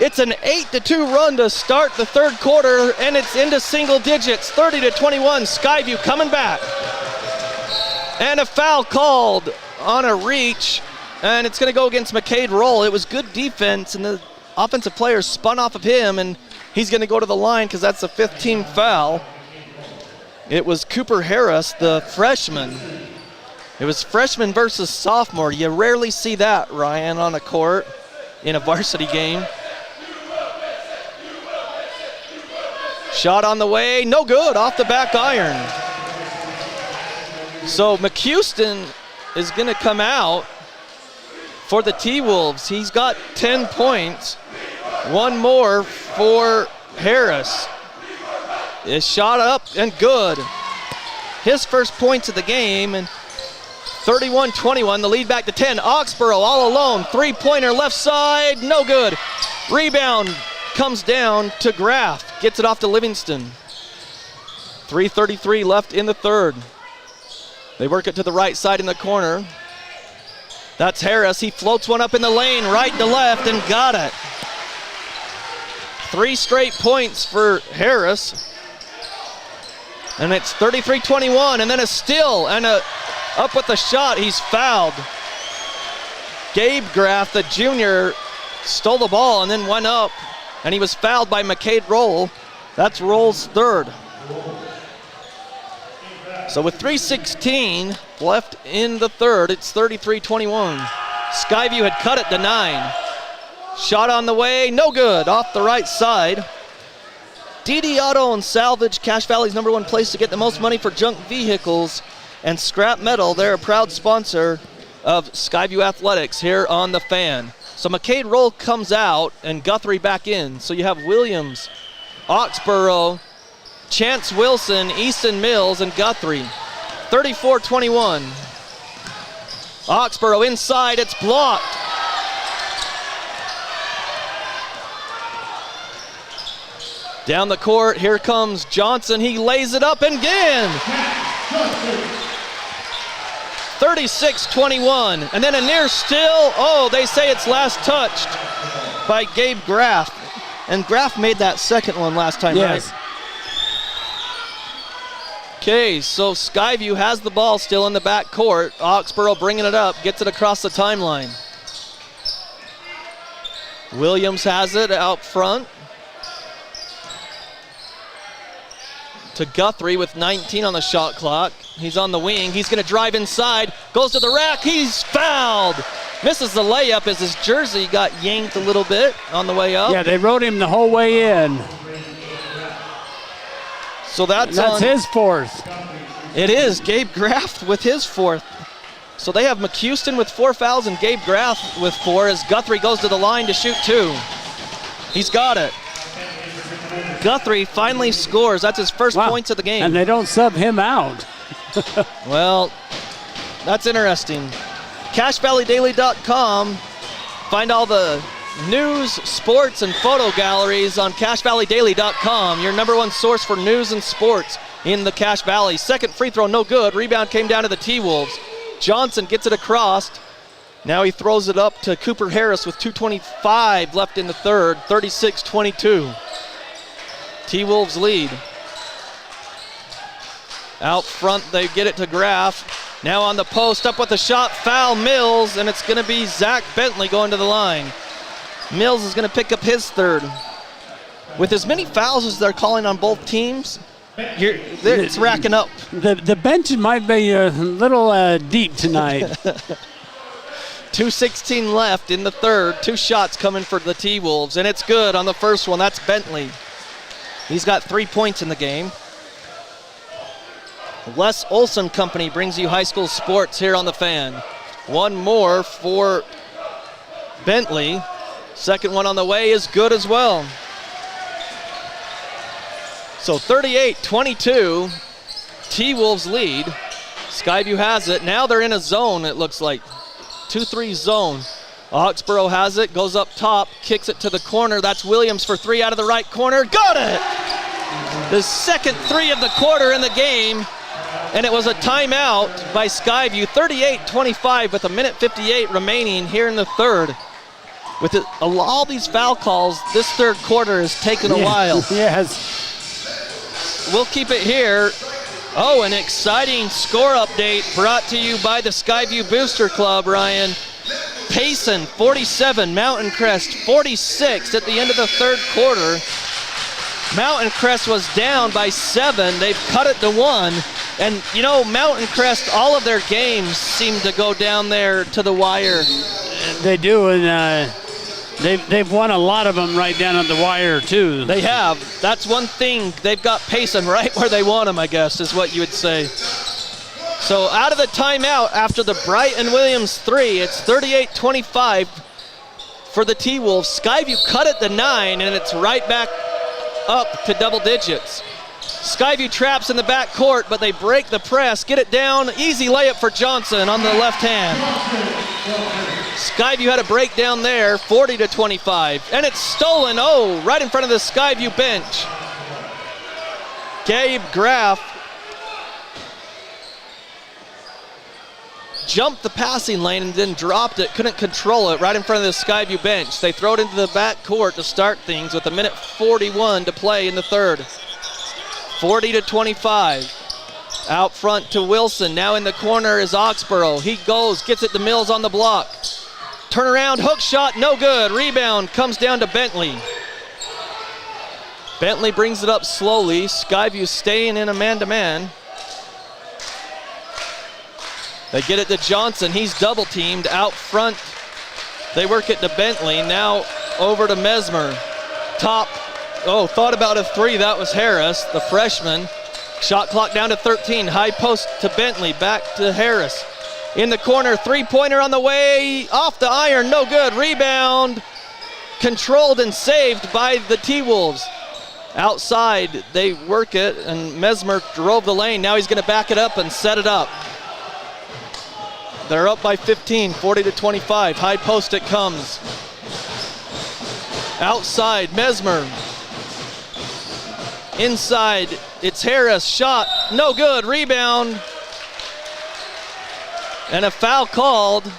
It's an 8-2 run to start the third quarter, and it's into single digits, 30-21. Skyview coming back. And a foul called on a reach, and it's going to go against McCade Roll. It was good defense, and the offensive player spun off of him, and he's going to go to the line because that's a 5th team foul. It was Cooper Harris, the freshman. It was freshman versus sophomore. You rarely see that, Ryan, on a court in a varsity game. Shot on the way, no good, off the back iron. So McHouston is going to come out for the T-Wolves. He's got 10 points. One more for Harris. Is shot up and good. His first points of the game, and 31-21, the lead back to 10. Oxborough all alone, 3-pointer left side, no good. Rebound comes down to Graff, gets it off to Livingston. 3:33 left in the third. They work it to the right side in the corner. That's Harris, he floats one up in the lane, right to left, and got it. 3 straight points for Harris. And it's 33-21, and then a steal, and up with the shot, he's fouled. Gabe Graff, the junior, stole the ball and then went up, and he was fouled by McCade Roll. That's Roll's third. So with 3:16 left in the third, it's 33-21. Skyview had cut it to 9. Shot on the way, no good, off the right side. DD Auto and Salvage, Cache Valley's #1 place to get the most money for junk vehicles and scrap metal. They're a proud sponsor of Skyview Athletics here on The Fan. So McCade Roll comes out and Guthrie back in. So you have Williams, Oxborough, Chance Wilson, Easton Mills, and Guthrie. 34-21. Oxborough inside, it's blocked. Down the court, here comes Johnson. He lays it up and again. 36-21. And then a near steal. Oh, they say it's last touched by Gabe Graff. And Graff made that second one last time, yes. Right? Okay, so Skyview has the ball still in the back court. Oxborough bringing it up, gets it across the timeline. Williams has it out front to Guthrie with 19 on the shot clock. He's on the wing. He's going to drive inside. Goes to the rack. He's fouled. Misses the layup as his jersey got yanked a little bit on the way up. Yeah, they rode him the whole way in. So that's his fourth. It is. Gabe Graff with his fourth. So they have McHouston with 4 fouls and Gabe Graff with 4 as Guthrie goes to the line to shoot 2. He's got it. Guthrie finally scores. That's his first points of the game. And they don't sub him out. Well, that's interesting. CacheValleyDaily.com. Find all the news, sports, and photo galleries on CacheValleyDaily.com. Your #1 source for news and sports in the Cache Valley. Second free throw, no good. Rebound came down to the T-Wolves. Johnson gets it across. Now he throws it up to Cooper Harris with 2:25 left in the third. 36-22. T-Wolves lead. Out front, they get it to Graff. Now on the post, up with the shot, foul Mills, and it's going to be Zach Bentley going to the line. Mills is going to pick up his third. With as many fouls as they're calling on both teams, it's racking up. The bench might be a little deep tonight. 2:16 left in the third. 2 shots coming for the T-Wolves, and it's good on the first one. That's Bentley. He's got 3 points in the game. Les Olson Company brings you high school sports here on The Fan. One more for Bentley. Second one on the way is good as well. So 38-22, T-Wolves lead. Skyview has it. Now they're in a zone, it looks like. 2-3 zone. Oxborough has it, goes up top, kicks it to the corner. That's Williams for 3 out of the right corner. Got it! The second 3 of the quarter in the game. And it was a timeout by Skyview. 38-25 with 1:58 remaining here in the third. With all these foul calls, this third quarter has taken a while. Yes. We'll keep it here. Oh, an exciting score update brought to you by the Skyview Booster Club, Ryan. Payson, 47, Mountain Crest, 46 at the end of the third quarter. Mountain Crest was down by 7. They've cut it to 1. And, you know, Mountain Crest, all of their games seem to go down there to the wire. They do, and they've won a lot of them right down at the wire, too. They have. That's one thing. They've got Payson right where they want them, I guess, is what you would say. So out of the timeout after the Brighton Williams 3, it's 38-25 for the T-Wolves. Skyview cut it to 9, and it's right back up to double digits. Skyview traps in the back court, but they break the press, get it down. Easy layup for Johnson on the left hand. Skyview had a breakdown there, 40-25. And it's stolen, right in front of the Skyview bench. Gabe Graff jumped the passing lane and then dropped it, couldn't control it right in front of the Skyview bench. They throw it into the back court to start things with 1:41 to play in the third. 40-25. Out front to Wilson. Now in the corner is Oxborough. He goes, gets it to Mills on the block. Turnaround, hook shot, no good. Rebound comes down to Bentley. Bentley brings it up slowly. Skyview staying in a man-to-man. They get it to Johnson. He's double teamed out front. They work it to Bentley. Now over to Mesmer. Top. Thought about a 3. That was Harris, the freshman. Shot clock down to 13. High post to Bentley. Back to Harris. In the corner, 3-pointer on the way. Off the iron, no good. Rebound. Controlled and saved by the T-Wolves. Outside, they work it, and Mesmer drove the lane. Now he's going to back it up and set it up. They're up by 15, 40-25. High post it comes. Outside, Mesmer. Inside, it's Harris. Shot, no good. Rebound. And a foul called.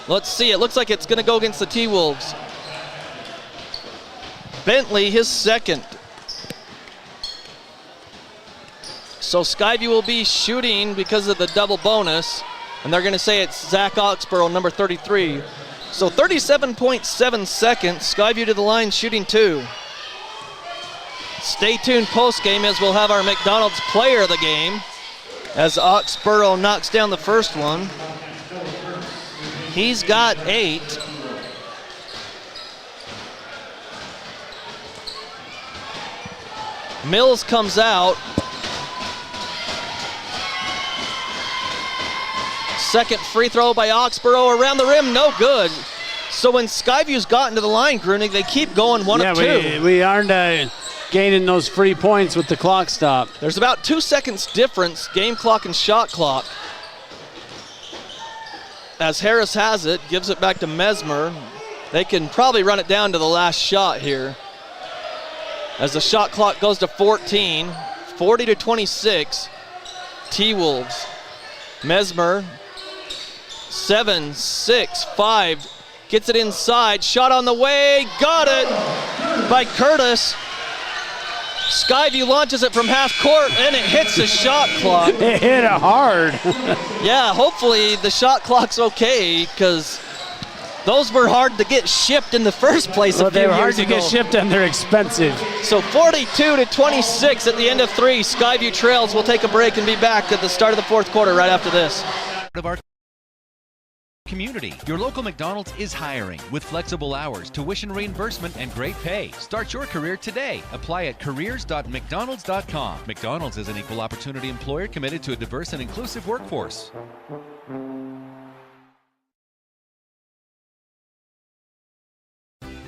Let's see, it looks like it's going to go against the T-Wolves. Bentley, his second. So Skyview will be shooting because of the double bonus. And they're going to say it's Zach Oxborough, number 33. So 37.7 seconds. Skyview to the line, shooting 2. Stay tuned post-game as we'll have our McDonald's player of the game as Oxborough knocks down the first one. He's got 8. Mills comes out. Second free throw by Oxborough around the rim, no good. So when Skyview's gotten to the line, Grunig, they keep going 1 of 2. We aren't gaining those free points with the clock stop. There's about 2 seconds difference, game clock and shot clock. As Harris has it, gives it back to Mesmer. They can probably run it down to the last shot here. As the shot clock goes to 14, 40-26, T-Wolves. Mesmer, 7, 6, 5, gets it inside, shot on the way, got it by Curtis. Skyview launches it from half court and it hits the shot clock. It hit it hard. Yeah, hopefully the shot clock's okay because those were hard to get shipped in the first place a few they were hard years to ago. get shipped and they're expensive. So 42-26 at the end of 3. Skyview trails. We'll take a break and be back at the start of the fourth quarter right after this. Of our community. Your local McDonald's is hiring with flexible hours, tuition reimbursement, and great pay. Start your career today. Apply at careers.mcdonalds.com. McDonald's is an equal opportunity employer committed to a diverse and inclusive workforce.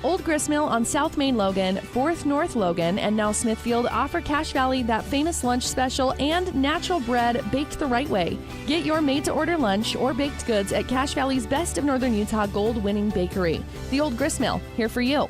Old Gristmill on South Main Logan, 4th North Logan, and now Smithfield offer Cache Valley that famous lunch special and natural bread baked the right way. Get your made-to-order lunch or baked goods at Cache Valley's Best of Northern Utah gold-winning bakery. The Old Gristmill, here for you.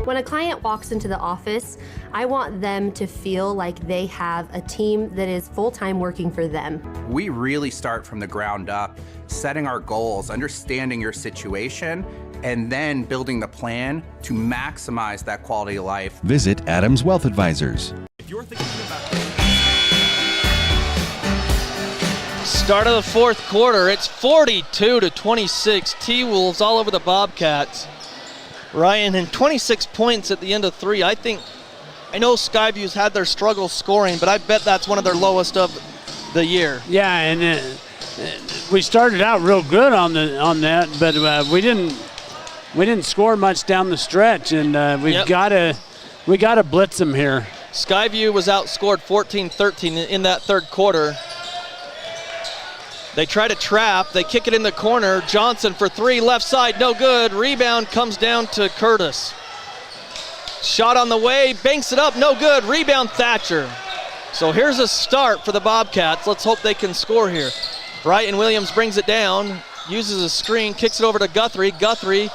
When a client walks into the office, I want them to feel like they have a team that is full-time working for them. We really start from the ground up, setting our goals, understanding your situation, and then building the plan to maximize that quality of life. Visit Adams Wealth Advisors. If you're thinking about Start of the fourth quarter, it's 42-26. T-Wolves all over the Bobcats. Ryan, and 26 points at the end of 3. I know Skyview's had their struggles scoring, but I bet that's one of their lowest of the year. Yeah, and we started out real good on that, but we didn't score much down the stretch, and we gotta blitz them here. Skyview was outscored 14-13 in that third quarter. They try to trap. They kick it in the corner. Johnson for 3, left side, no good. Rebound comes down to Curtis. Shot on the way, banks it up, no good. Rebound Thatcher. So here's a start for the Bobcats. Let's hope they can score here. Bryton Williams brings it down, uses a screen, kicks it over to Guthrie. Guthrie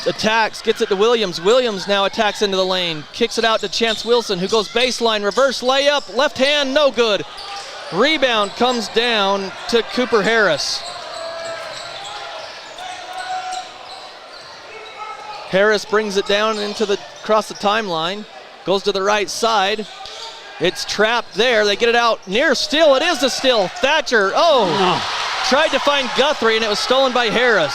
attacks, gets it to Williams. Williams now attacks into the lane, kicks it out to Chance Wilson, who goes baseline, reverse layup, left hand, no good. Rebound comes down to Cooper Harris. Harris brings it down across the timeline, goes to the right side. It's trapped there. They get it out near steal. It is a steal. Thatcher, tried to find Guthrie, and it was stolen by Harris.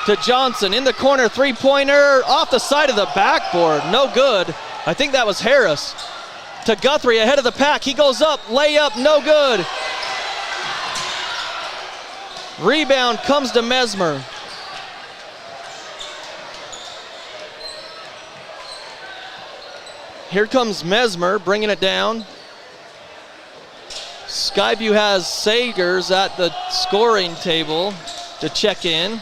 To Johnson in the corner, three-pointer off the side of the backboard, no good. I think that was Harris. To Guthrie ahead of the pack, he goes up, layup, no good. Rebound comes to Mesmer. Here comes Mesmer bringing it down. Skyview has Sagers at the scoring table to check in.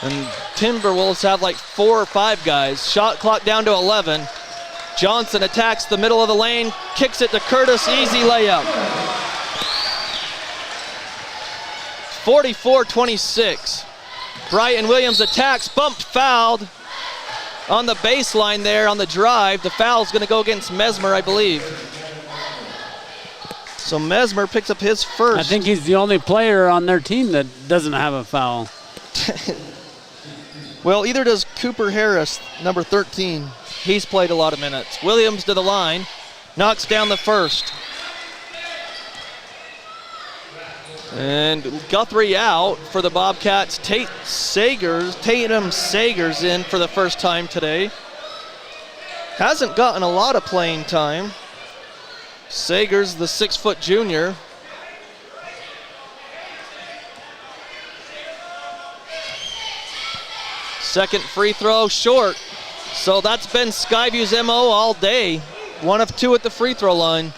And Timberwolves have like 4 or 5 guys. Shot clock down to 11. Johnson attacks the middle of the lane, kicks it to Curtis, easy layup. 44-26. Bryton Williams attacks, bumped, fouled on the baseline there on the drive. The foul's gonna go against Mesmer, I believe. So Mesmer picks up his first. I think he's the only player on their team that doesn't have a foul. Well, either does Cooper Harris, number 13. He's played a lot of minutes. Williams to the line, knocks down the first. And Guthrie out for the Bobcats. Tatum Sagers in for the first time today. Hasn't gotten a lot of playing time. Sagers, the 6-foot junior. Second free throw, short. So that's been Skyview's MO all day. 1 of 2 at the free throw line.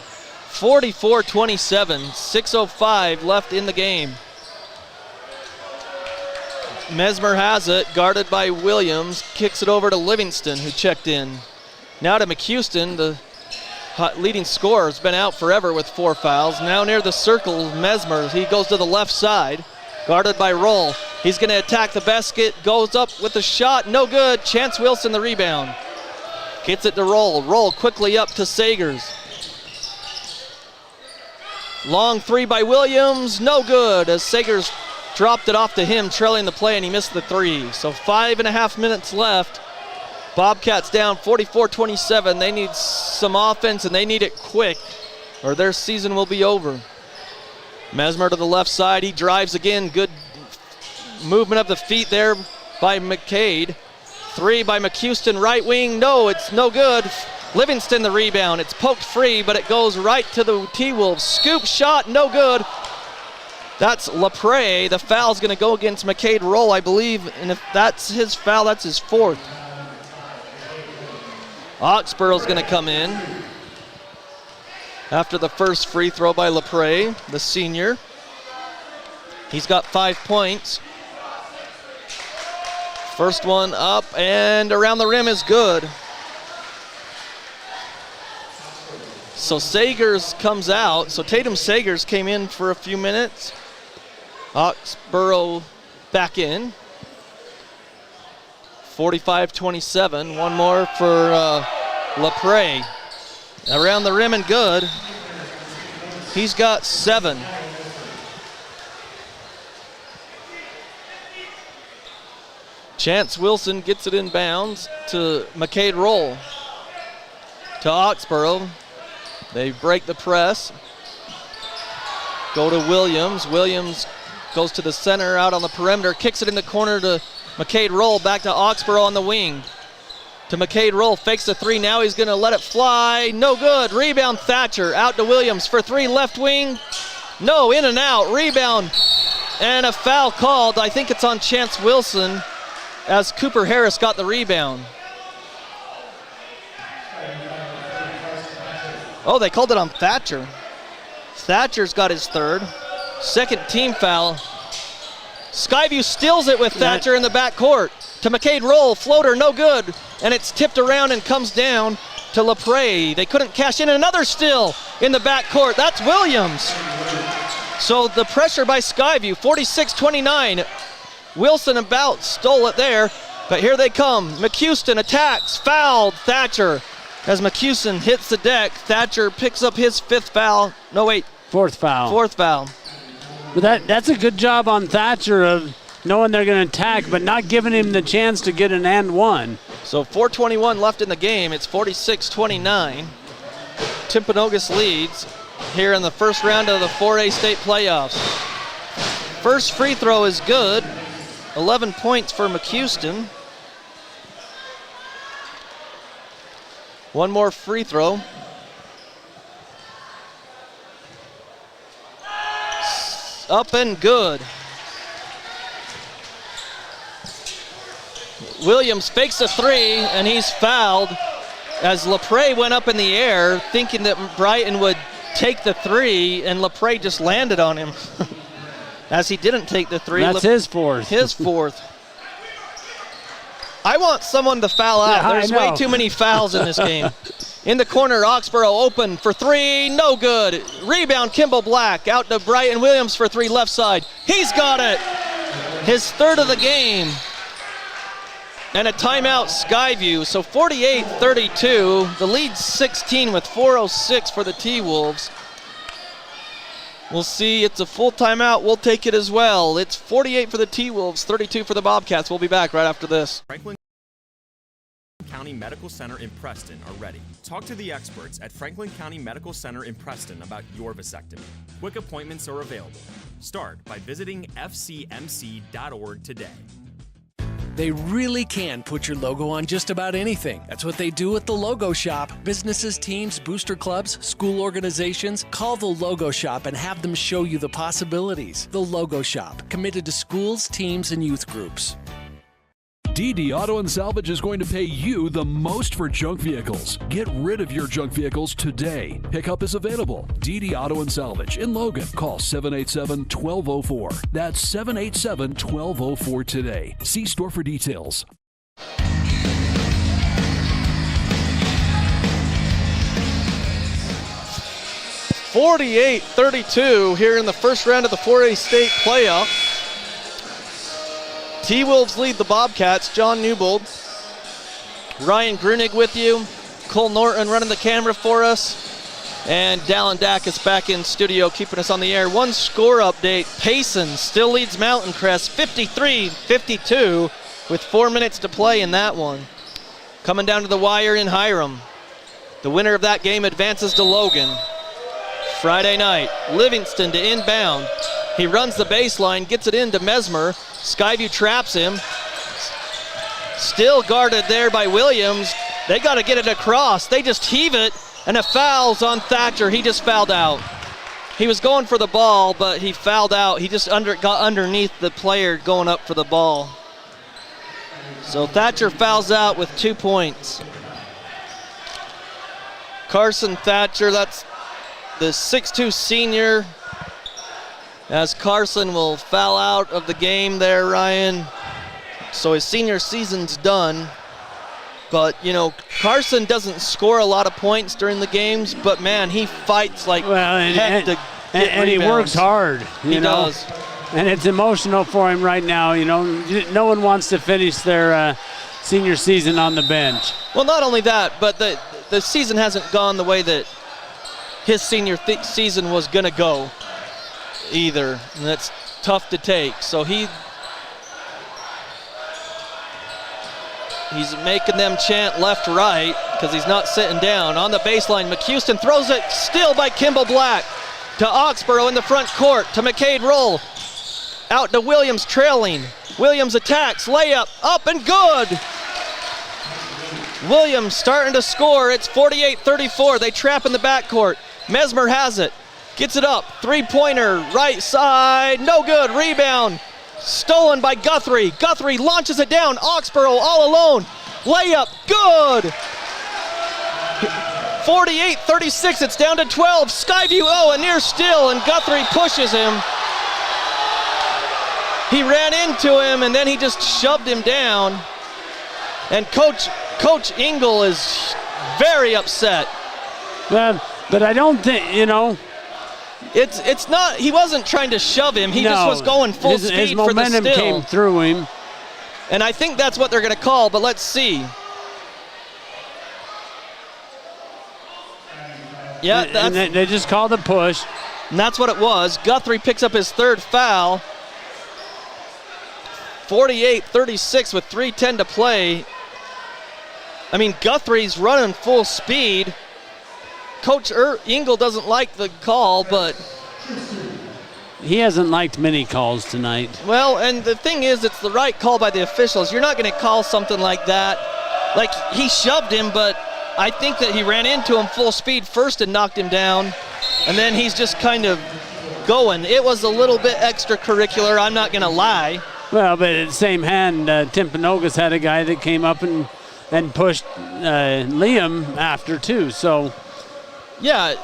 44-27, 6:05 left in the game. Mesmer has it, guarded by Williams, kicks it over to Livingston, who checked in. Now to McHouston, the leading scorer, has been out forever with 4 fouls. Now near the circle, Mesmer, he goes to the left side, guarded by Roll. He's going to attack the basket, goes up with the shot, no good. Chance Wilson the rebound. Gets it to Roll. Roll quickly up to Sagers. Long 3 by Williams, no good, as Sagers dropped it off to him, trailing the play, and he missed the 3. So 5.5 minutes left. Bobcats down 44-27. They need some offense, and they need it quick, or their season will be over. Mesmer to the left side. He drives again. Good movement of the feet there by McCade. 3 by McHouston, right wing. No, it's no good. Livingston the rebound. It's poked free, but it goes right to the T-Wolves. Scoop shot, no good. That's LaPrey. The foul's going to go against McCade Roll, I believe, and if that's his foul, that's his 4th. Oxborough's going to come in after the first free throw by LaPrey, the senior. He's got 5 points. First one up and around the rim is good. So Sagers comes out. So Tatum Sagers came in for a few minutes. Oxborough back in. 45-27. One more for LaPrey. Around the rim and good. He's got 7. Chance Wilson gets it in bounds to McCade Roll. To Oxborough. They break the press. Go to Williams. Williams goes to the center out on the perimeter. Kicks it in the corner to McCade Roll. Back to Oxborough on the wing. To McCade Roll. Fakes the 3. Now he's going to let it fly. No good. Rebound Thatcher. Out to Williams for 3. Left wing. No. In and out. Rebound. And a foul called. I think it's on Chance Wilson, as Cooper Harris got the rebound. Oh, they called it on Thatcher. Thatcher's got his 3rd. Second team foul. Skyview steals it with Thatcher in the backcourt. To McCade Roll, floater, no good. And it's tipped around and comes down to LaPrey. They couldn't cash in. Another steal in the backcourt. That's Williams. So the pressure by Skyview, 46-29. Wilson about stole it there, but here they come. McHouston attacks, fouled Thatcher. As McHouston hits the deck, Thatcher picks up his 5th foul. No, wait. 4th foul. 4th foul. But that's a good job on Thatcher of knowing they're going to attack, but not giving him the chance to get an and one. So 4:21 left in the game. It's 46-29. Timpanogos leads here in the first round of the 4A state playoffs. First free throw is good. 11 points for McHouston. One more free throw. Up and good. Williams fakes a 3 and he's fouled as LaPrey went up in the air thinking that Brighton would take the 3 and LaPrey just landed on him. As he didn't take the 3. That's his 4th. His 4th. I want someone to foul out. Yeah, There's way too many fouls in this game. In the corner, Oxborough open for 3. No good. Rebound, Kimball Black. Out to Brighton Williams for 3, left side. He's got it. His 3rd of the game. And a timeout, Skyview. So 48-32. The lead's 16 with 4:06 for the T-Wolves. We'll see. It's a full timeout. We'll take it as well. It's 48 for the T-Wolves, 32 for the Bobcats. We'll be back right after this. Franklin County Medical Center in Preston are ready. Talk to the experts at Franklin County Medical Center in Preston about your vasectomy. Quick appointments are available. Start by visiting fcmc.org today. They really can put your logo on just about anything. That's what they do at the Logo Shop. Businesses, teams, booster clubs, school organizations, call the Logo Shop and have them show you the possibilities. The Logo Shop, committed to schools, teams, and youth groups. DD Auto and Salvage is going to pay you the most for junk vehicles. Get rid of your junk vehicles today. Pickup is available. DD Auto and Salvage in Logan. Call 787-1204. That's 787-1204 today. See store for details. 48-32 here in the first round of the 4A state playoff. T-Wolves lead the Bobcats. John Newbold, Ryan Grunig with you. Cole Norton running the camera for us. And Dallin Dacus back in studio keeping us on the air. One score update. Payson still leads Mountain Crest 53-52 with 4 minutes to play in that one. Coming down to the wire in Hiram. The winner of that game advances to Logan. Friday night, Livingston to inbound. He runs the baseline, gets it into Mesmer. Skyview traps him. Still guarded there by Williams. They got to get it across. They just heave it, and a foul's on Thatcher. He just fouled out. He was going for the ball, but he fouled out. He just got underneath the player going up for the ball. So Thatcher fouls out with 2 points. Carson Thatcher, that's the 6'2 senior as Carson will foul out of the game there, Ryan. So his senior season's done. But, you know, Carson doesn't score a lot of points during the games, but, man, he fights like heck to get and he works hard. He does. And it's emotional for him right now. You know, no one wants to finish their senior season on the bench. Well, not only that, but the season hasn't gone the way that his senior season was going to go either. And that's tough to take. So he's making them chant left, right, because he's not sitting down. On the baseline, McHouston throws it, steal by Kimball Black. To Oxborough in the front court, to McCade Roll. Out to Williams trailing. Williams attacks, layup, up and good. Williams starting to score. It's 48-34. They trap in the backcourt. Mesmer has it, gets it up. Three-pointer, right side, no good. Rebound, stolen by Guthrie. Guthrie launches it down. Oxborough all alone. Layup, good. 48-36, it's down to 12. Skyview, a near steal, and Guthrie pushes him. He ran into him, and then he just shoved him down. And Coach Engel is very upset. But I don't think, you know. It's not, he wasn't trying to shove him. He just was going full speed his for the momentum steal. came through him. And I think that's what they're going to call, but let's see. Yeah, they just called a push. And that's what it was. Guthrie picks up his third foul. 48-36 with 3:10 to play. I mean, Guthrie's running full speed. Coach Engel doesn't like the call, but he hasn't liked many calls tonight. Well, and the thing is, it's the right call by the officials. You're not going to call something like that. Like, he shoved him, but I think that he ran into him full speed first and knocked him down, and then he's just kind of going. It was a little bit extracurricular, I'm not going to lie. Well, but at the same hand, Timpanogos had a guy that came up and pushed Liam after too, so. Yeah,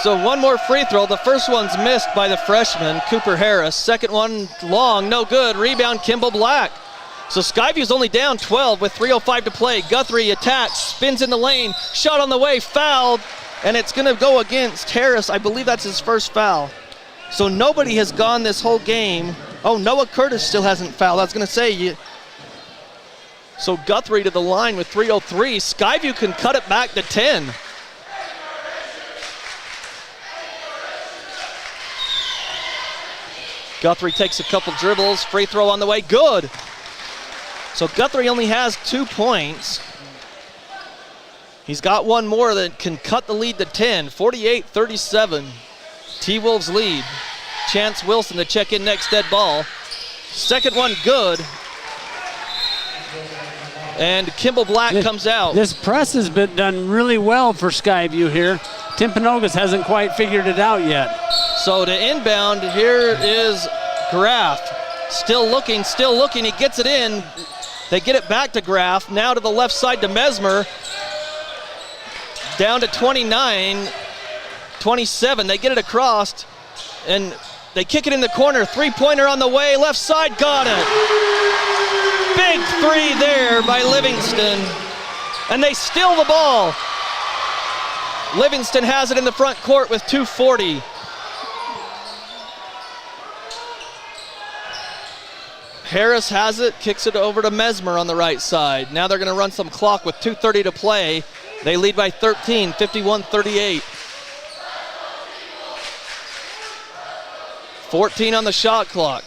so one more free throw. The first one's missed by the freshman, Cooper Harris. Second one long, no good. Rebound, Kimball Black. So Skyview's only down 12 with 3:05 to play. Guthrie attacks, spins in the lane, shot on the way, fouled, and it's going to go against Harris. I believe that's his first foul. So nobody has gone this whole game. Oh, Noah Curtis still hasn't fouled. I was going to say, so Guthrie to the line with 3:03. Skyview can cut it back to 10. Guthrie takes a couple dribbles, free throw on the way, good. So Guthrie only has 2 points. He's got one more that can cut the lead to 10, 48-37. T-Wolves lead. Chance Wilson to check in next, dead ball. Second one good. And Kimball Black comes out. This press has been done really well for Skyview here. Timpanogos hasn't quite figured it out yet. So to inbound, here is Graff. Still looking. He gets it in. They get it back to Graff. Now to the left side to Mesmer. Down to 29, 27. They get it across, and they kick it in the corner. Three-pointer on the way. Left side, got it. Big three there by Livingston. And they steal the ball. Livingston has it in the front court with 2:40. Harris has it, kicks it over to Mesmer on the right side. Now they're going to run some clock with 2:30 to play. They lead by 13, 51-38. 14 on the shot clock.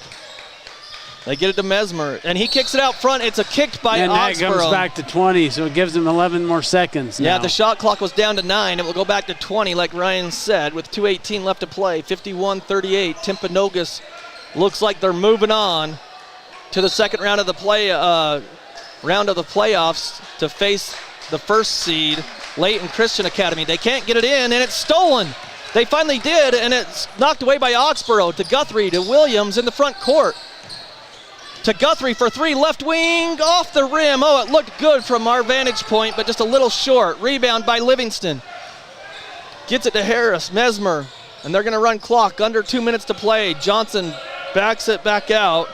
They get it to Mesmer, and he kicks it out front. It's a kicked by and Oxborough. And that comes back to 20, so it gives him 11 more seconds now. Yeah, the shot clock was down to 9. It will go back to 20, like Ryan said, with 2:18 left to play. 51-38. Timpanogos looks like they're moving on to the second round of the playoffs to face the first seed, Layton Christian Academy. They can't get it in, and it's stolen. They finally did, and it's knocked away by Oxborough to Guthrie to Williams in the front court. To Guthrie for three, left wing, off the rim. Oh, it looked good from our vantage point, but just a little short. Rebound by Livingston. Gets it to Harris. Mesmer And they're going to run clock. Under 2 minutes to play. Johnson backs it back out.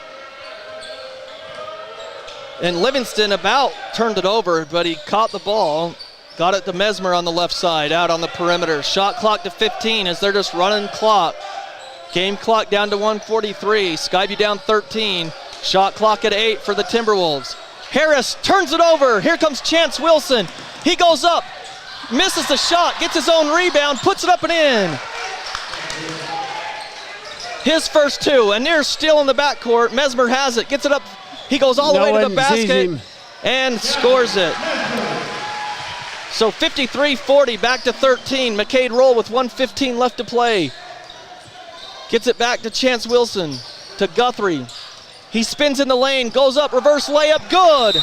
And Livingston about turned it over, but he caught the ball. Got it to Mesmer on the left side, out on the perimeter. Shot clock to 15 as they're just running clock. Game clock down to 1:43. Skyview down 13. Shot clock at 8 for the Timberwolves. Harris turns it over. Here comes Chance Wilson. He goes up, misses the shot, gets his own rebound, puts it up and in. His first two. Anir still in the backcourt. Mesmer has it, gets it up. He goes all the way to the basket and scores it. So 53-40, back to 13. McCade Roll with 1:15 left to play. Gets it back to Chance Wilson, to Guthrie. He spins in the lane, goes up, reverse layup, good.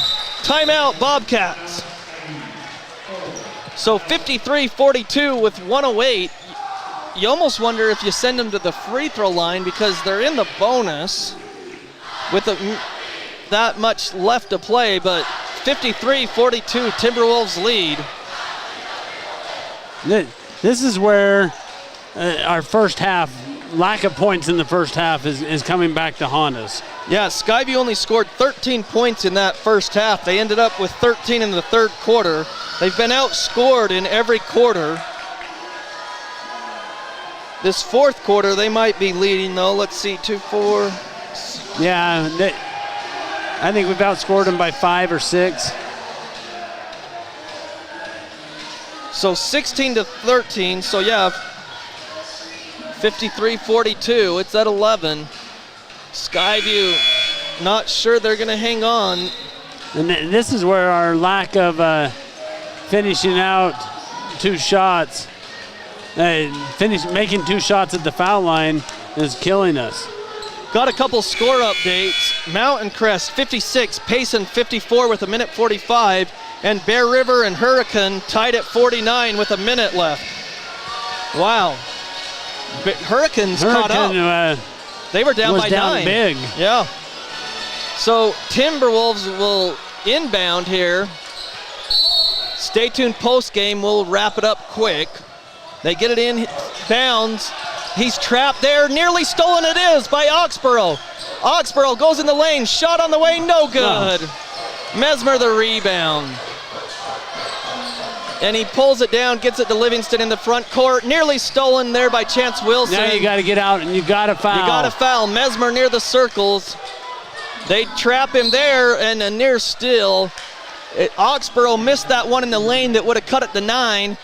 Timeout, Bobcats. So 53-42 with 1:08. You almost wonder if you send them to the free throw line because they're in the bonus with that much left to play, but 53-42, Timberwolves lead. This is where our first half, lack of points in the first half is coming back to haunt us. Yeah, Skyview only scored 13 points in that first half. They ended up with 13 in the third quarter. They've been outscored in every quarter. This fourth quarter, they might be leading though. Let's see, 2-4. Yeah, I think we've outscored them by 5 or 6. So 16-13, so yeah, 53-42, it's at 11. Skyview, not sure they're gonna hang on. And this is where our lack of finishing out 2 shots, making 2 shots at the foul line is killing us. Got a couple score updates. Mountain Crest 56, Payson 54 with 1:45, and Bear River and Hurricane tied at 49 with a minute left. Wow. Hurricanes caught up. They were down by 9. Big. Yeah. So Timberwolves will inbound here. Stay tuned post game. We'll wrap it up quick. They get it in bounds. He's trapped there. Nearly stolen it is by Oxborough. Oxborough goes in the lane. Shot on the way. No good. Mesmer the rebound. And he pulls it down, gets it to Livingston in the front court. Nearly stolen there by Chance Wilson. Now you got to get out and you got to foul. You got to foul. Mesmer near the circles. They trap him there and a near steal. Oxborough missed that one in the lane that would have cut it to 9.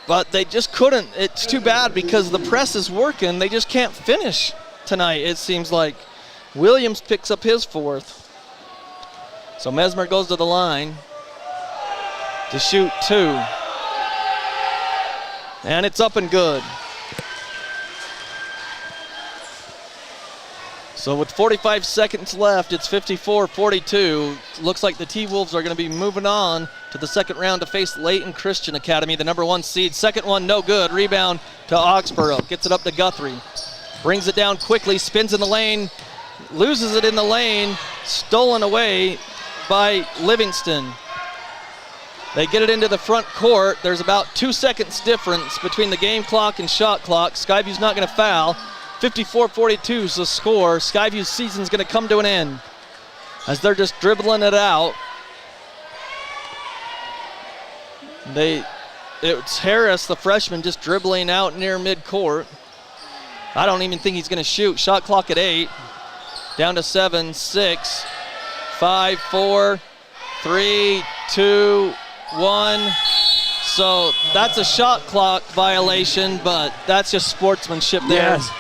But they just couldn't. It's too bad because the press is working. They just can't finish tonight, it seems like. Williams picks up his 4th. So Mesmer goes to the line to shoot 2. And it's up and good. So with 45 seconds left, it's 54-42. Looks like the T-Wolves are going to be moving on to the second round to face Layton Christian Academy, the number 1 seed. Second one, no good. Rebound to Oxborough. Gets it up to Guthrie. Brings it down quickly, spins in the lane, loses it in the lane. Stolen away by Livingston. They get it into the front court. There's about 2 seconds difference between the game clock and shot clock. Skyview's not going to foul. 54-42 is the score. Skyview's season's going to come to an end as they're just dribbling it out. It's Harris, the freshman, just dribbling out near midcourt. I don't even think he's going to shoot. Shot clock at 8. Down to 7, 6, 5, 4, 3, 2, 1. So that's a shot clock violation, but that's just sportsmanship there. Yes.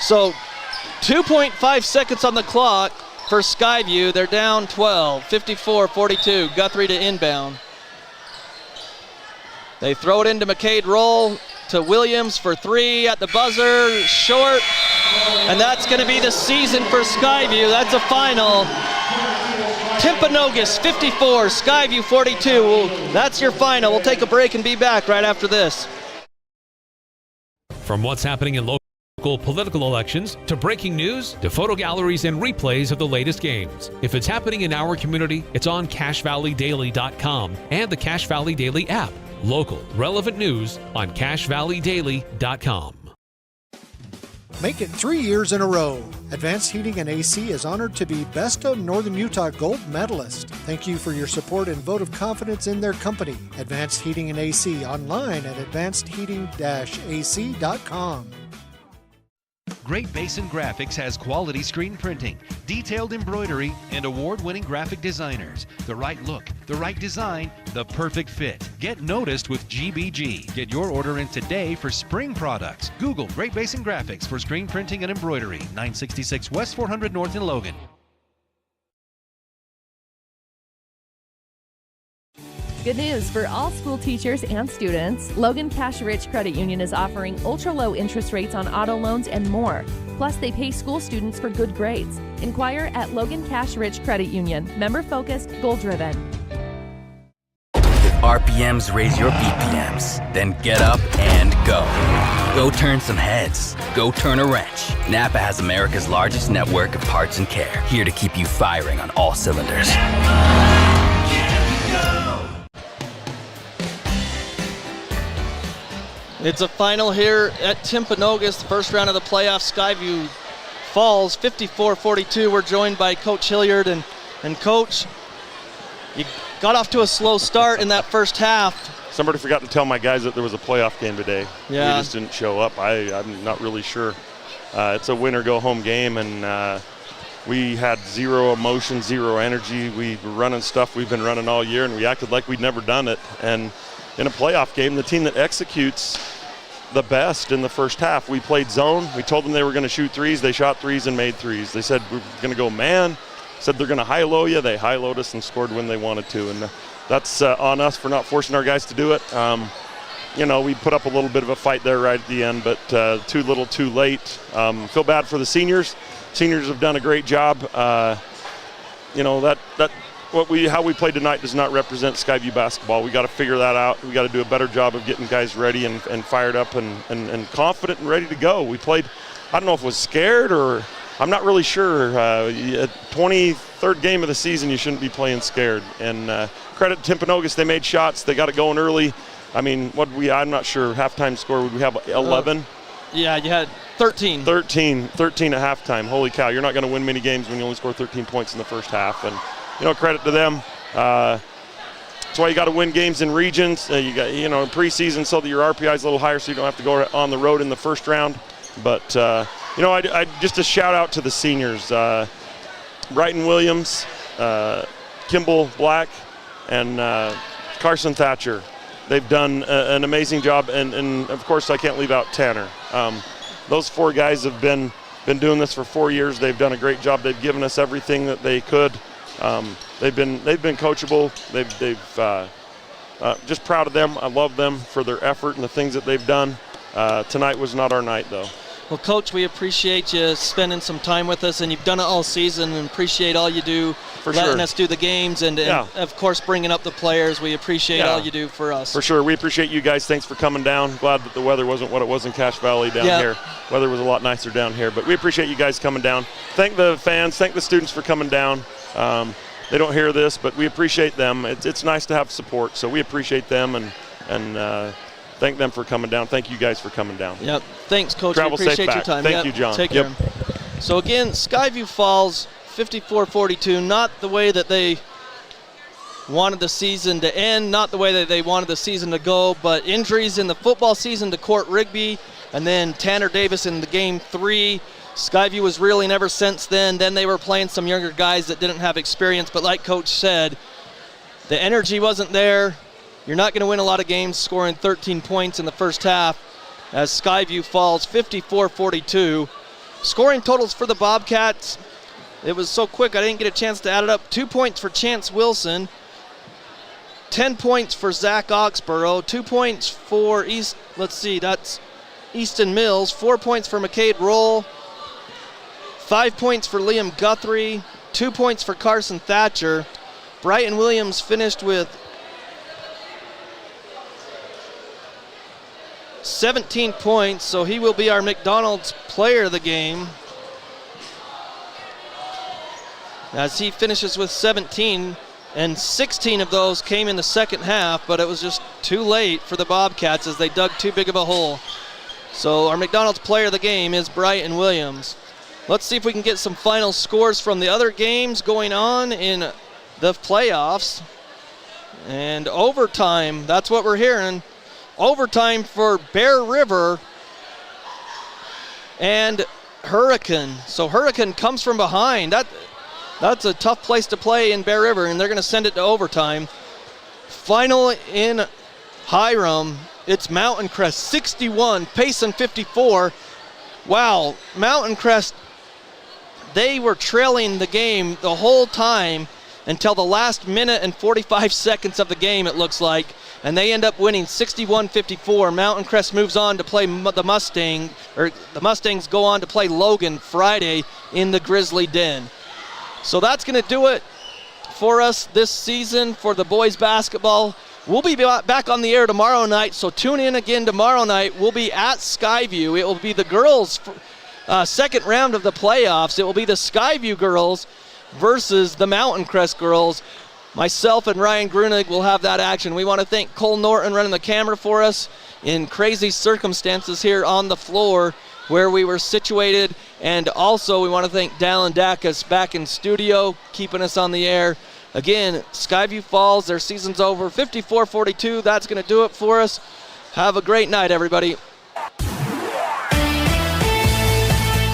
So 2.5 seconds on the clock for Skyview. They're down 12, 54-42. Guthrie to inbound. They throw it into McCade Roll to Williams for 3 at the buzzer, short. And that's going to be the season for Skyview. That's a final. Timpanogos 54, Skyview 42. That's your final. We'll take a break and be back right after this. From what's happening in local political elections to breaking news to photo galleries and replays of the latest games. If it's happening in our community, it's on CashValleyDaily.com and the Cache Valley Daily app. Local, relevant news on CashValleyDaily.com. Make it 3 years in a row. Advanced Heating and AC is honored to be Best of Northern Utah Gold Medalist. Thank you for your support and vote of confidence in their company. Advanced Heating and AC online at advancedheating-ac.com. Great Basin Graphics has quality screen printing, detailed embroidery, and award-winning graphic designers. The right look, the right design, the perfect fit. Get noticed with GBG. Get your order in today for spring products. Google Great Basin Graphics for screen printing and embroidery. 966 West 400 North in Logan. Good news for all school teachers and students. Logan Cash Rich Credit Union is offering ultra-low interest rates on auto loans and more. Plus, they pay school students for good grades. Inquire at Logan Cash Rich Credit Union. Member-focused, goal-driven. If RPMs raise your BPMs, then get up and go. Go turn some heads. Go turn a wrench. Napa has America's largest network of parts and care, here to keep you firing on all cylinders. It's a final here at Timpanogos, the first round of the playoffs. Skyview Falls 54-42. We're joined by Coach Hilliard. And Coach, you got off to a slow start in that first half. Somebody forgot to tell my guys that there was a playoff game today. Yeah. We just didn't show up. I'm not really sure. It's a win-or-go-home game, and we had zero emotion, zero energy. We were running stuff we've been running all year, and we acted like we'd never done it. And in a playoff game, the team that executes the best in the first half. We played zone. We told them they were going to shoot threes. They shot threes and made threes. They said we're going to go man. Said they're going to high-low you. They high-lowed us and scored when they wanted to. And that's on us for not forcing our guys to do it. We put up a little bit of a fight there right at the end, but too little, too late. Feel bad for the seniors. Seniors have done a great job. How we played tonight does not represent Skyview basketball. We got to figure that out. We got to do a better job of getting guys ready and fired up and confident and ready to go. We played, I don't know if it was scared or I'm not really sure. 23rd game of the season, you shouldn't be playing scared. And credit to Timpanogos, they made shots. They got it going early. I mean, I'm not sure, halftime score, would we have 11? Yeah, you had 13. 13 at halftime. Holy cow, you're not going to win many games when you only score 13 points in the first half. And credit to them. That's why you got to win games in regions. You got, preseason so that your RPI is a little higher, so you don't have to go on the road in the first round. But I just a shout out to the seniors, Brighton Williams, Kimball Black, and Carson Thatcher. They've done an amazing job, and of course I can't leave out Tanner. Those four guys have been doing this for 4 years. They've done a great job. They've given us everything that they could. They've been coachable. They've just proud of them. I love them for their effort and the things that they've done. Tonight was not our night, though. Well, Coach, we appreciate you spending some time with us, and you've done it all season, and appreciate all you do for letting us do the games and of course, bringing up the players. We appreciate all you do for us. For sure. We appreciate you guys. Thanks for coming down. Glad that the weather wasn't what it was in Cache Valley down here. Weather was a lot nicer down here, but we appreciate you guys coming down. Thank the fans. Thank the students for coming down. They don't hear this, but we appreciate them. It's nice to have support, so we appreciate them and thank them for coming down. Thank you guys for coming down. Yep. Thanks, Coach. Travel we appreciate safe your time. Thank you, John. Take care. So again, Skyview Falls 54-42. Not the way that they wanted the season to end, not the way that they wanted the season to go, but injuries in the football season to Court Rigby, and then Tanner Davis in the game 3. Skyview was reeling ever since then. Then they were playing some younger guys that didn't have experience, but like Coach said, the energy wasn't there. You're not going to win a lot of games scoring 13 points in the first half as Skyview falls 54-42. Scoring totals for the Bobcats, it was so quick I didn't get a chance to add it up. 2 points for Chance Wilson, 10 points for Zach Oxborough, 2 points for that's Easton Mills, 4 points for McCade Roll, 5 points for Liam Guthrie, 2 points for Carson Thatcher. Brighton Williams finished with 17 points, so he will be our McDonald's player of the game as he finishes with 17, and 16 of those came in the second half, but it was just too late for the Bobcats as they dug too big of a hole. So our McDonald's player of the game is Bryton Williams. Let's see if we can get some final scores from the other games going on in the playoffs. And overtime, that's what we're hearing. Overtime for Bear River and Hurricane. So Hurricane comes from behind. That's a tough place to play in Bear River, and they're going to send it to overtime. Final in Hiram, it's Mountain Crest 61, Payson 54. Wow, Mountain Crest, they were trailing the game the whole time until the last minute and 45 seconds of the game, it looks like, and they end up winning 61-54. Mountain Crest moves on to play the Mustangs go on to play Logan Friday in the Grizzly Den. So that's going to do it for us this season for the boys basketball. We'll be back on the air tomorrow night, so tune in again tomorrow night. We'll be at Skyview. It will be the girls' second round of the playoffs. It will be the Skyview girls versus the Mountain Crest girls. Myself and Ryan Grunig will have that action. We want to thank Cole Norton running the camera for us in crazy circumstances here on the floor where we were situated. And also we want to thank Dallin Dacus back in studio, keeping us on the air. Again, Skyview Falls, their season's over. 54-42, that's going to do it for us. Have a great night, everybody.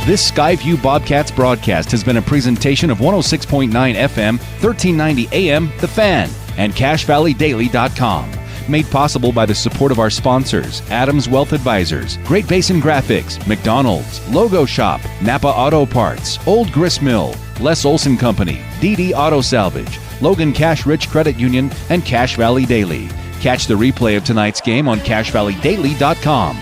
This Skyview Bobcats broadcast has been a presentation of 106.9 FM, 1390 AM, The Fan, and CashValleyDaily.com. Made possible by the support of our sponsors, Adams Wealth Advisors, Great Basin Graphics, McDonald's, Logo Shop, Napa Auto Parts, Old Grist Mill, Les Olson Company, DD Auto Salvage, Logan Cash Rich Credit Union, and Cash Valley Daily. Catch the replay of tonight's game on CashValleyDaily.com.